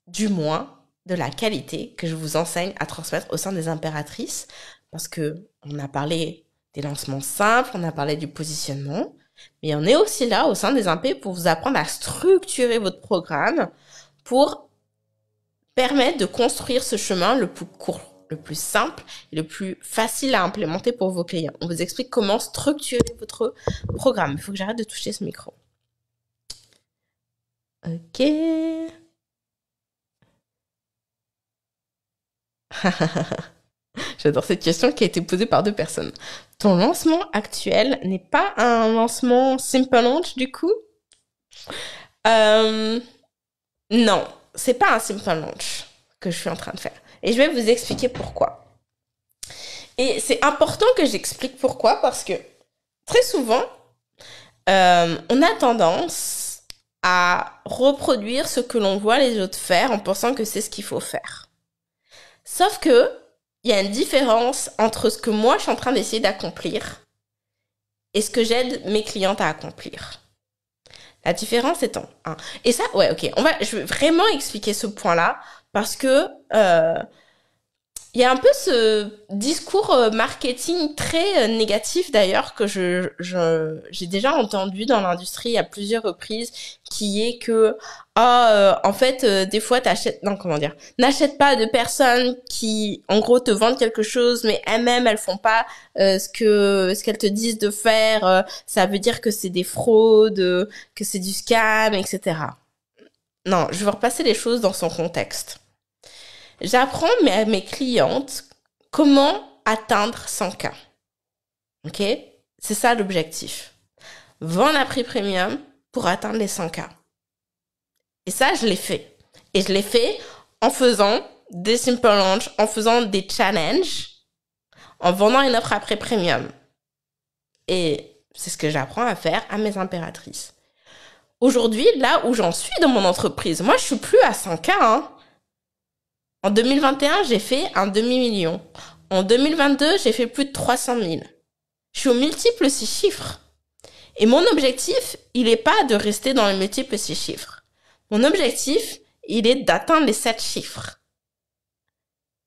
Du moins, de la qualité que je vous enseigne à transmettre au sein des impératrices, parce que on a parlé des lancements simples, on a parlé du positionnement, mais on est aussi là au sein des impés pour vous apprendre à structurer votre programme pour permettre de construire ce chemin le plus court, le plus simple et le plus facile à implémenter pour vos clients. On vous explique comment structurer votre programme. Il faut que j'arrête de toucher ce micro. Ok. J'adore cette question qui a été posée par 2 personnes. Ton lancement actuel n'est pas un lancement simple launch du coup? Non, c'est pas un simple launch que je suis en train de faire. Et je vais vous expliquer pourquoi. Et c'est important que j'explique pourquoi parce que très souvent, on a tendance à reproduire ce que l'on voit les autres faire en pensant que c'est ce qu'il faut faire. Sauf que il y a une différence entre ce que moi je suis en train d'essayer d'accomplir et ce que j'aide mes clientes à accomplir. La différence étant, et ça, ouais, ok, je vais vraiment expliquer ce point-là parce que Il y a un peu ce discours marketing très négatif d'ailleurs que j'ai déjà entendu dans l'industrie à plusieurs reprises, qui est que en fait des fois n'achète pas de personnes qui en gros te vendent quelque chose mais elles-mêmes elles font pas ce qu'elles te disent de faire, ça veut dire que c'est des fraudes, que c'est du scam, etc. Non, je vais repasser les choses dans son contexte. J'apprends à mes clientes comment atteindre 100K. Ok? C'est ça l'objectif. Vendre à prix premium pour atteindre les 100K. Et ça, je l'ai fait. Et je l'ai fait en faisant des simple launch, en faisant des challenges, en vendant une offre à prix premium. Et c'est ce que j'apprends à faire à mes impératrices. Aujourd'hui, là où j'en suis dans mon entreprise, moi, je suis plus à 100K, hein. En 2021, j'ai fait un demi-million. En 2022, j'ai fait plus de 300 000. Je suis au multiple 6 chiffres. Et mon objectif, il est pas de rester dans le multiple 6 chiffres. Mon objectif, il est d'atteindre les 7 chiffres.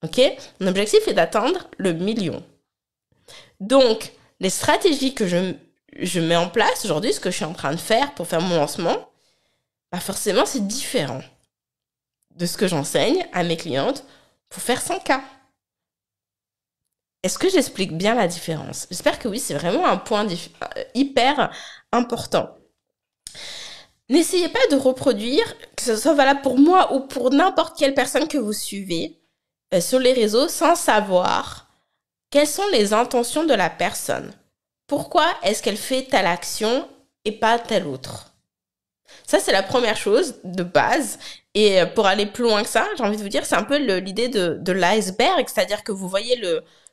Ok? Mon objectif est d'atteindre le million. Donc, les stratégies que je mets en place aujourd'hui, ce que je suis en train de faire pour faire mon lancement, bah forcément, c'est différent de ce que j'enseigne à mes clientes pour faire 100K. Est-ce que j'explique bien la différence? J'espère que oui, c'est vraiment un point hyper important. N'essayez pas de reproduire, que ce soit valable pour moi ou pour n'importe quelle personne que vous suivez sur les réseaux, sans savoir quelles sont les intentions de la personne. Pourquoi est-ce qu'elle fait telle action et pas telle autre? Ça, c'est la première chose de base. Et pour aller plus loin que ça, j'ai envie de vous dire, c'est un peu l'idée de l'iceberg, c'est-à-dire que vous voyez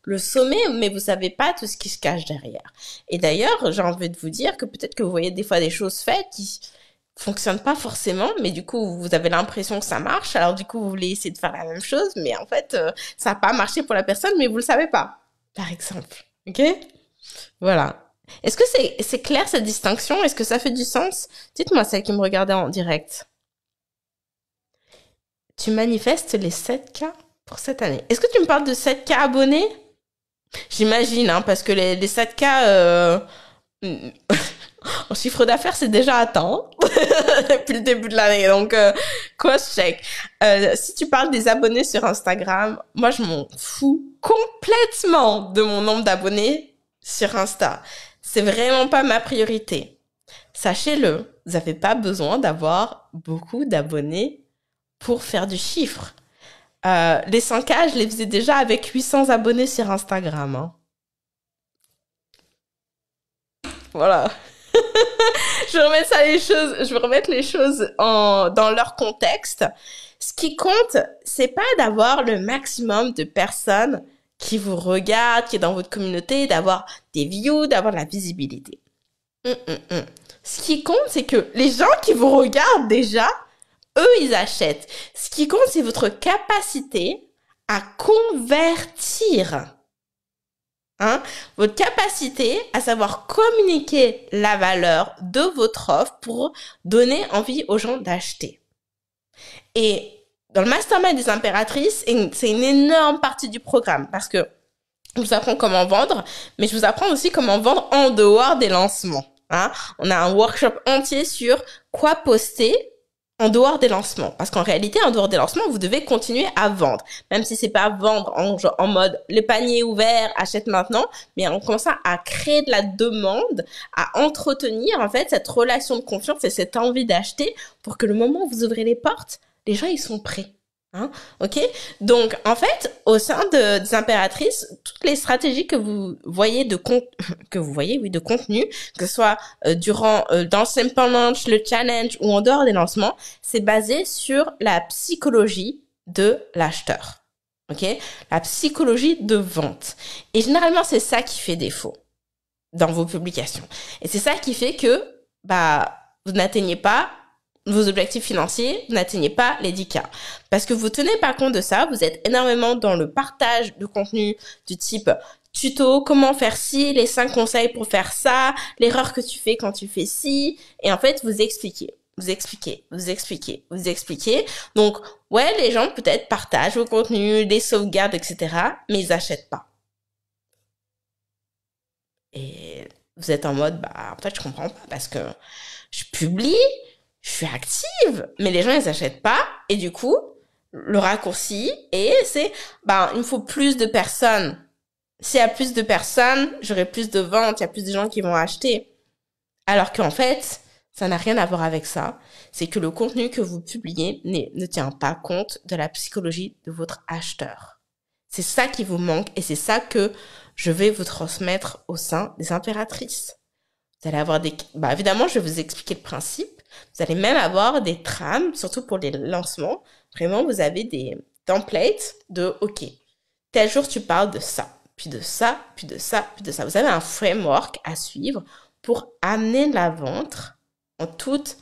le sommet, mais vous savez pas tout ce qui se cache derrière. Et d'ailleurs, j'ai envie de vous dire que peut-être que vous voyez des fois des choses faites qui fonctionnent pas forcément, mais du coup, vous avez l'impression que ça marche, alors du coup, vous voulez essayer de faire la même chose, mais en fait, ça n'a pas marché pour la personne, mais vous le savez pas, par exemple. Ok? Voilà. Est-ce que c'est clair cette distinction? Est-ce que ça fait du sens? Dites-moi, celle qui me regardait en direct. Tu manifestes les 7K pour cette année. Est-ce que tu me parles de 7K abonnés? J'imagine, hein, parce que les 7K en chiffre d'affaires, c'est déjà atteint depuis le début de l'année. Donc, cross-check. Si tu parles des abonnés sur Instagram, moi, je m'en fous complètement de mon nombre d'abonnés sur Insta. C'est vraiment pas ma priorité. Sachez-le, vous n'avez pas besoin d'avoir beaucoup d'abonnés pour faire du chiffre. Les 100K, je les faisais déjà avec 800 abonnés sur Instagram. Hein. Voilà. Je vais remettre les choses dans leur contexte. Ce qui compte, c'est pas d'avoir le maximum de personnes qui vous regardent, qui est dans votre communauté, d'avoir des views, d'avoir de la visibilité. Ce qui compte, c'est que les gens qui vous regardent déjà, eux, ils achètent. Ce qui compte, c'est votre capacité à convertir. Hein? Votre capacité à savoir communiquer la valeur de votre offre pour donner envie aux gens d'acheter. Et dans le mastermind des impératrices, c'est une énorme partie du programme parce que je vous apprends comment vendre, mais je vous apprends aussi comment vendre en dehors des lancements. Hein? On a un workshop entier sur quoi poster en dehors des lancements. Parce qu'en réalité, en dehors des lancements, vous devez continuer à vendre. Même si c'est pas vendre en mode le panier ouvert, achète maintenant, mais en commençant à créer de la demande, à entretenir, en fait, cette relation de confiance et cette envie d'acheter pour que le moment où vous ouvrez les portes, les gens, ils sont prêts. Hein, ok? Donc, en fait, au sein des impératrices, toutes les stratégies que vous voyez de contenu, que ce soit dans le simple launch, le challenge ou en dehors des lancements, c'est basé sur la psychologie de l'acheteur. Ok? La psychologie de vente. Et généralement, c'est ça qui fait défaut dans vos publications. Et c'est ça qui fait que, vous n'atteignez pas vos objectifs financiers, vous n'atteignez pas les 10K. Parce que vous tenez pas compte de ça, vous êtes énormément dans le partage de contenu du type tuto, comment faire ci, les 5 conseils pour faire ça, l'erreur que tu fais quand tu fais ci, et en fait, vous expliquez. vous expliquez, vous expliquez, vous expliquez. Donc, ouais, les gens peut-être partagent vos contenus, les sauvegardent, etc., mais ils achètent pas. Et vous êtes en mode, bah, en fait, je comprends pas parce que je publie, je suis active, mais les gens, ils achètent pas. Et du coup, le raccourci, et c'est, bah, il me faut plus de personnes. S'il y a plus de personnes, j'aurai plus de ventes, il y a plus de gens qui vont acheter. Alors qu'en fait, ça n'a rien à voir avec ça. C'est que le contenu que vous publiez ne tient pas compte de la psychologie de votre acheteur. C'est ça qui vous manque et c'est ça que je vais vous transmettre au sein des impératrices. Vous allez avoir bah, évidemment, je vais vous expliquer le principe. Vous allez même avoir des trames, surtout pour les lancements. Vraiment, vous avez des templates de, OK, tel jour tu parles de ça, puis de ça, puis de ça, puis de ça. Vous avez un framework à suivre pour amener la vente en toute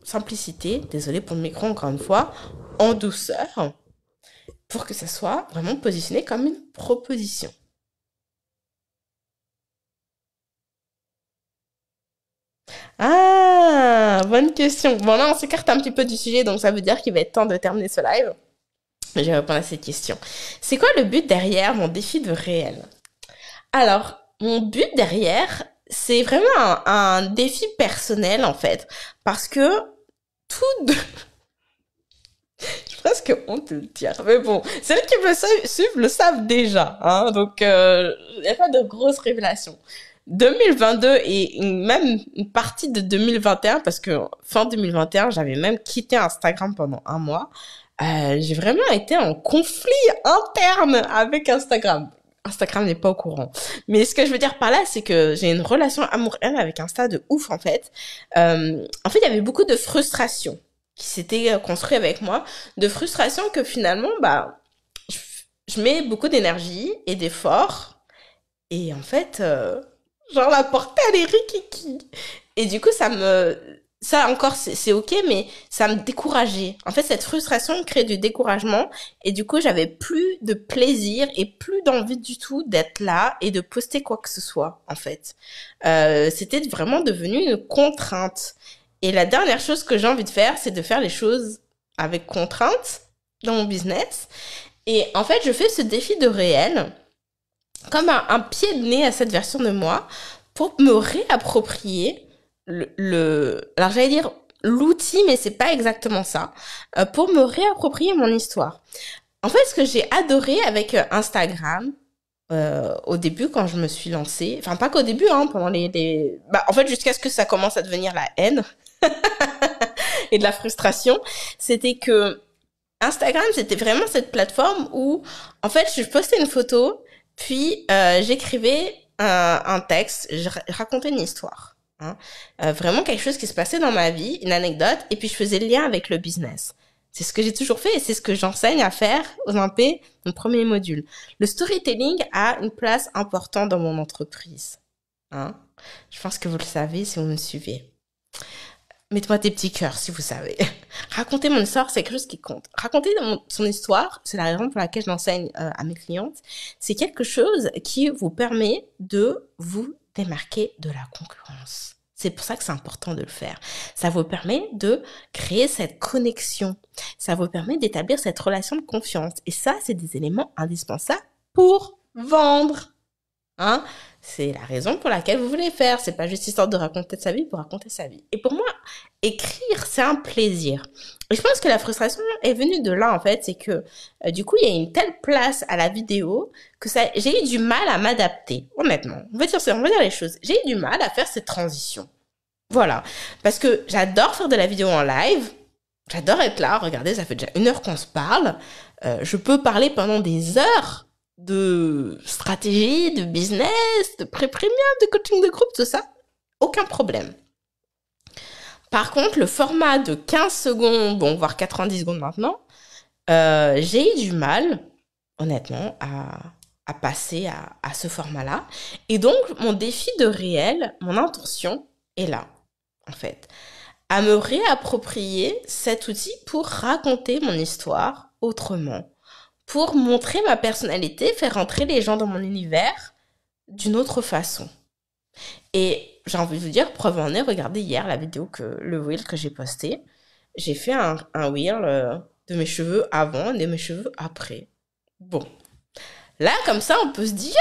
simplicité. Désolée pour le micro encore une fois, en douceur, pour que ça soit vraiment positionné comme une proposition. Ah, bonne question. Bon, là, on s'écarte un petit peu du sujet, donc ça veut dire qu'il va être temps de terminer ce live. Je vais répondre à cette question. C'est quoi le but derrière mon défi de réel? Alors, mon but derrière, c'est vraiment un défi personnel, en fait. Parce que j'ai presque honte de le dire. Mais bon, celles qui me suivent le savent déjà, hein. Donc, il n'y a pas de grosses révélations. 2022 et même une partie de 2021, parce que fin 2021, j'avais même quitté Instagram pendant un mois. J'ai vraiment été en conflit interne avec Instagram. Instagram n'est pas au courant. Mais ce que je veux dire par là, c'est que j'ai une relation amour-haine avec Insta de ouf, en fait. En fait, il y avait beaucoup de frustration qui s'était construit avec moi, de frustration que finalement, bah, je mets beaucoup d'énergie et d'efforts. Et en fait, genre la portée, elle est rikiki. Et du coup, ça encore, c'est ok, mais ça me décourageait. En fait, cette frustration crée du découragement. Et du coup, j'avais plus de plaisir et plus d'envie du tout d'être là et de poster quoi que ce soit, en fait. C'était vraiment devenu une contrainte. Et la dernière chose que j'ai envie de faire, c'est de faire les choses avec contrainte dans mon business. Et en fait, je fais ce défi de réel comme un pied de nez à cette version de moi pour me réapproprier alors j'allais dire l'outil, mais c'est pas exactement ça, pour me réapproprier mon histoire. En fait, ce que j'ai adoré avec Instagram, au début quand je me suis lancée, enfin pas qu'au début, hein, pendant bah, en fait jusqu'à ce que ça commence à devenir la haine et de la frustration, c'était que Instagram, c'était vraiment cette plateforme où, en fait, je postais une photo, puis j'écrivais un texte, je racontais une histoire. Hein. Vraiment quelque chose qui se passait dans ma vie, une anecdote, et puis je faisais le lien avec le business. C'est ce que j'ai toujours fait et c'est ce que j'enseigne à faire aux impés, mon premier module. Le storytelling a une place importante dans mon entreprise. Hein. Je pense que vous le savez si vous me suivez. Mettez-moi des petits cœurs si vous savez. Raconter mon histoire, c'est quelque chose qui compte. Raconter son histoire, c'est la raison pour laquelle je l'enseigne à mes clientes. C'est quelque chose qui vous permet de vous démarquer de la concurrence. C'est pour ça que c'est important de le faire. Ça vous permet de créer cette connexion. Ça vous permet d'établir cette relation de confiance. Et ça, c'est des éléments indispensables pour vendre. Hein? C'est la raison pour laquelle vous voulez faire. C'est pas juste histoire de raconter sa vie pour raconter sa vie. Et pour moi, écrire, c'est un plaisir. Et je pense que la frustration est venue de là, en fait. C'est que, du coup, il y a une telle place à la vidéo que j'ai eu du mal à m'adapter. Honnêtement. On va dire les choses. J'ai eu du mal à faire cette transition. Voilà. Parce que j'adore faire de la vidéo en live. J'adore être là. Regardez, ça fait déjà 1 heure qu'on se parle. Je peux parler pendant des heures de stratégie, de business, de pré-premium, de coaching de groupe, tout ça. Aucun problème. Par contre, le format de 15 secondes, bon, voire 90 secondes maintenant, j'ai eu du mal, honnêtement, à passer à ce format-là. Et donc, mon défi de réel, mon intention est là, en fait. À me réapproprier cet outil pour raconter mon histoire autrement. Pour montrer ma personnalité, faire rentrer les gens dans mon univers d'une autre façon. Et j'ai envie de vous dire, preuve en est, regardez hier le reel que j'ai posté. J'ai fait un reel de mes cheveux avant et de mes cheveux après. Bon. Là, comme ça, on peut se dire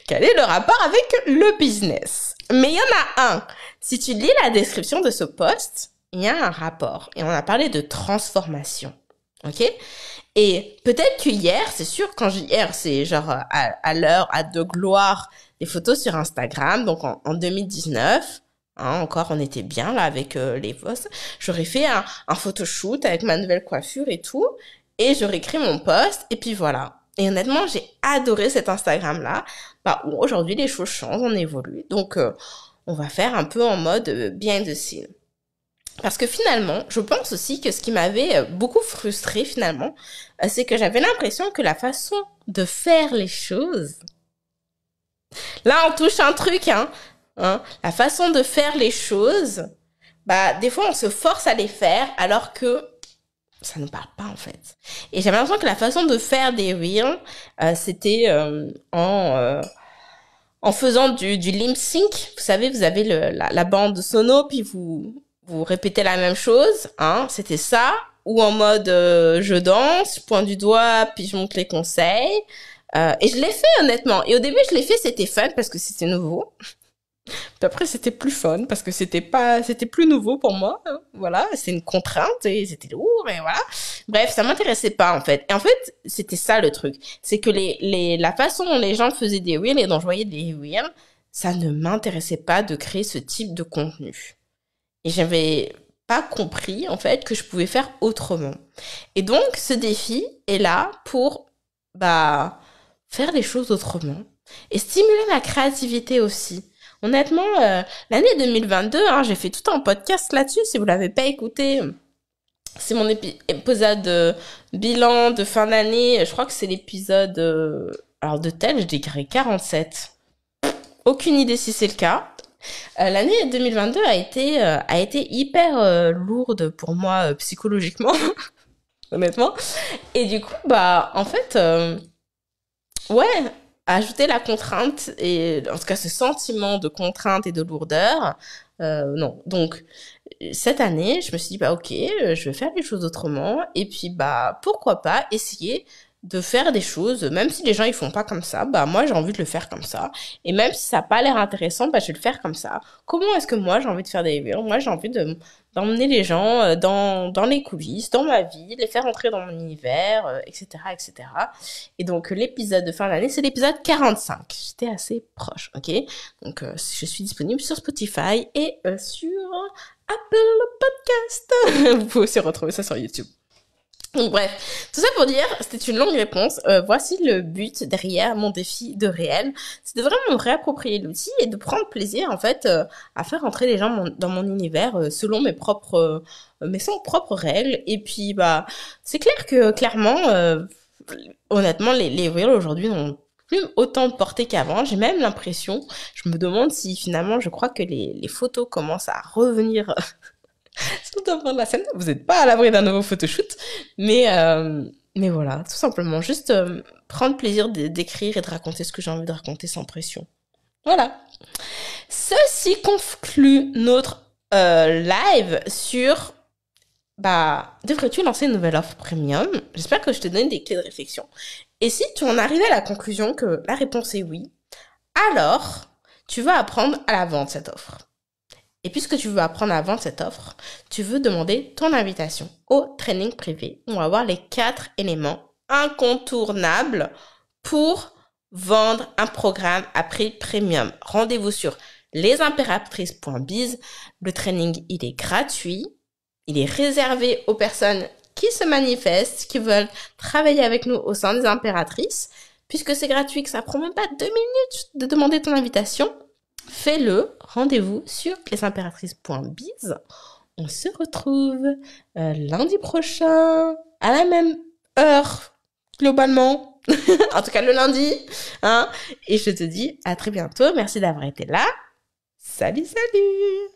quel est le rapport avec le business. Mais il y en a un. Si tu lis la description de ce post, il y a un rapport. Et on a parlé de transformation. Ok? Et peut-être que hier, c'est sûr, quand je dis hier, c'est genre à l'heure, à de gloire, des photos sur Instagram, donc en 2019, hein, encore on était bien là avec les posts, j'aurais fait un photoshoot avec ma nouvelle coiffure et tout, et j'aurais créé mon post, et puis voilà. Et honnêtement, j'ai adoré cet Instagram-là, où aujourd'hui les choses changent, on évolue, donc on va faire un peu en mode behind the scene. Parce que finalement, je pense aussi que ce qui m'avait beaucoup frustrée finalement, c'est que j'avais l'impression que la façon de faire les choses... Là, on touche un truc, hein. La façon de faire les choses, des fois, on se force à les faire alors que ça ne parle pas en fait. Et j'avais l'impression que la façon de faire des reels, c'était en faisant du lip sync. Vous savez, vous avez la bande sono, puis vous répétez la même chose, hein, c'était ça, ou en mode je danse, je pointe du doigt, puis je montre les conseils. Et je l'ai fait honnêtement. Et au début, je l'ai fait, c'était fun parce que c'était nouveau. Puis après, c'était plus fun parce que c'était plus nouveau pour moi. Hein. Voilà, c'est une contrainte et c'était lourd et voilà. Bref, ça m'intéressait pas en fait. Et en fait, c'était ça le truc, c'est que la façon dont les gens faisaient des reels et dont je voyais des reels, ça ne m'intéressait pas de créer ce type de contenu. Et j'avais pas compris, en fait, que je pouvais faire autrement. Et donc, ce défi est là pour, faire les choses autrement. Et stimuler ma créativité aussi. Honnêtement, l'année 2022, hein, j'ai fait tout un podcast là-dessus. Si vous l'avez pas écouté, c'est mon épisode bilan de fin d'année. Je crois que c'est l'épisode, alors de tel, je dirais 47. Aucune idée si c'est le cas. L'année 2022 a été hyper lourde pour moi psychologiquement, honnêtement. Et du coup, en fait, ajouter la contrainte et en tout cas ce sentiment de contrainte et de lourdeur, non. Donc cette année, je me suis dit ok, je vais faire les choses autrement et puis pourquoi pas essayer de faire des choses, même si les gens ils font pas comme ça, moi j'ai envie de le faire comme ça. Et même si ça n'a pas l'air intéressant, je vais le faire comme ça. Comment est-ce que moi j'ai envie de faire des reels? Moi j'ai envie d'emmener les gens dans les coulisses, dans ma vie, les faire entrer dans mon univers, etc., etc. Et donc l'épisode de fin d'année, c'est l'épisode 45. J'étais assez proche, ok? Donc je suis disponible sur Spotify et sur Apple Podcast. Vous pouvez aussi retrouver ça sur YouTube. Donc bref, tout ça pour dire, c'était une longue réponse. Voici le but derrière mon défi de réel. C'est de vraiment me réapproprier l'outil et de prendre plaisir en fait à faire entrer les gens dans mon univers selon mes propres règles. Et puis c'est clair que clairement, honnêtement, les reels aujourd'hui n'ont plus autant de portée qu'avant. J'ai même l'impression, je me demande si finalement, je crois que les photos commencent à revenir. Surtout avant la scène, vous n'êtes pas à l'abri d'un nouveau photoshoot, mais voilà, tout simplement, juste prendre plaisir d'écrire et de raconter ce que j'ai envie de raconter sans pression. Voilà. Ceci conclut notre live sur devrais-tu lancer une nouvelle offre premium? J'espère que je te donne des clés de réflexion. Et si tu en arrives à la conclusion que la réponse est oui, alors tu vas apprendre à la vendre cette offre. Et puisque tu veux apprendre à vendre cette offre, tu veux demander ton invitation au training privé. On va voir les 4 éléments incontournables pour vendre un programme à prix premium. Rendez-vous sur lesimpératrices.biz. Le training, il est gratuit. Il est réservé aux personnes qui se manifestent, qui veulent travailler avec nous au sein des impératrices. Puisque c'est gratuit, que ça prend même pas 2 minutes de demander ton invitation, fais-le, rendez-vous sur lesimpératrices.biz. On se retrouve lundi prochain, à la même heure, globalement. En tout cas, le lundi. Hein. Et je te dis à très bientôt. Merci d'avoir été là. Salut, salut!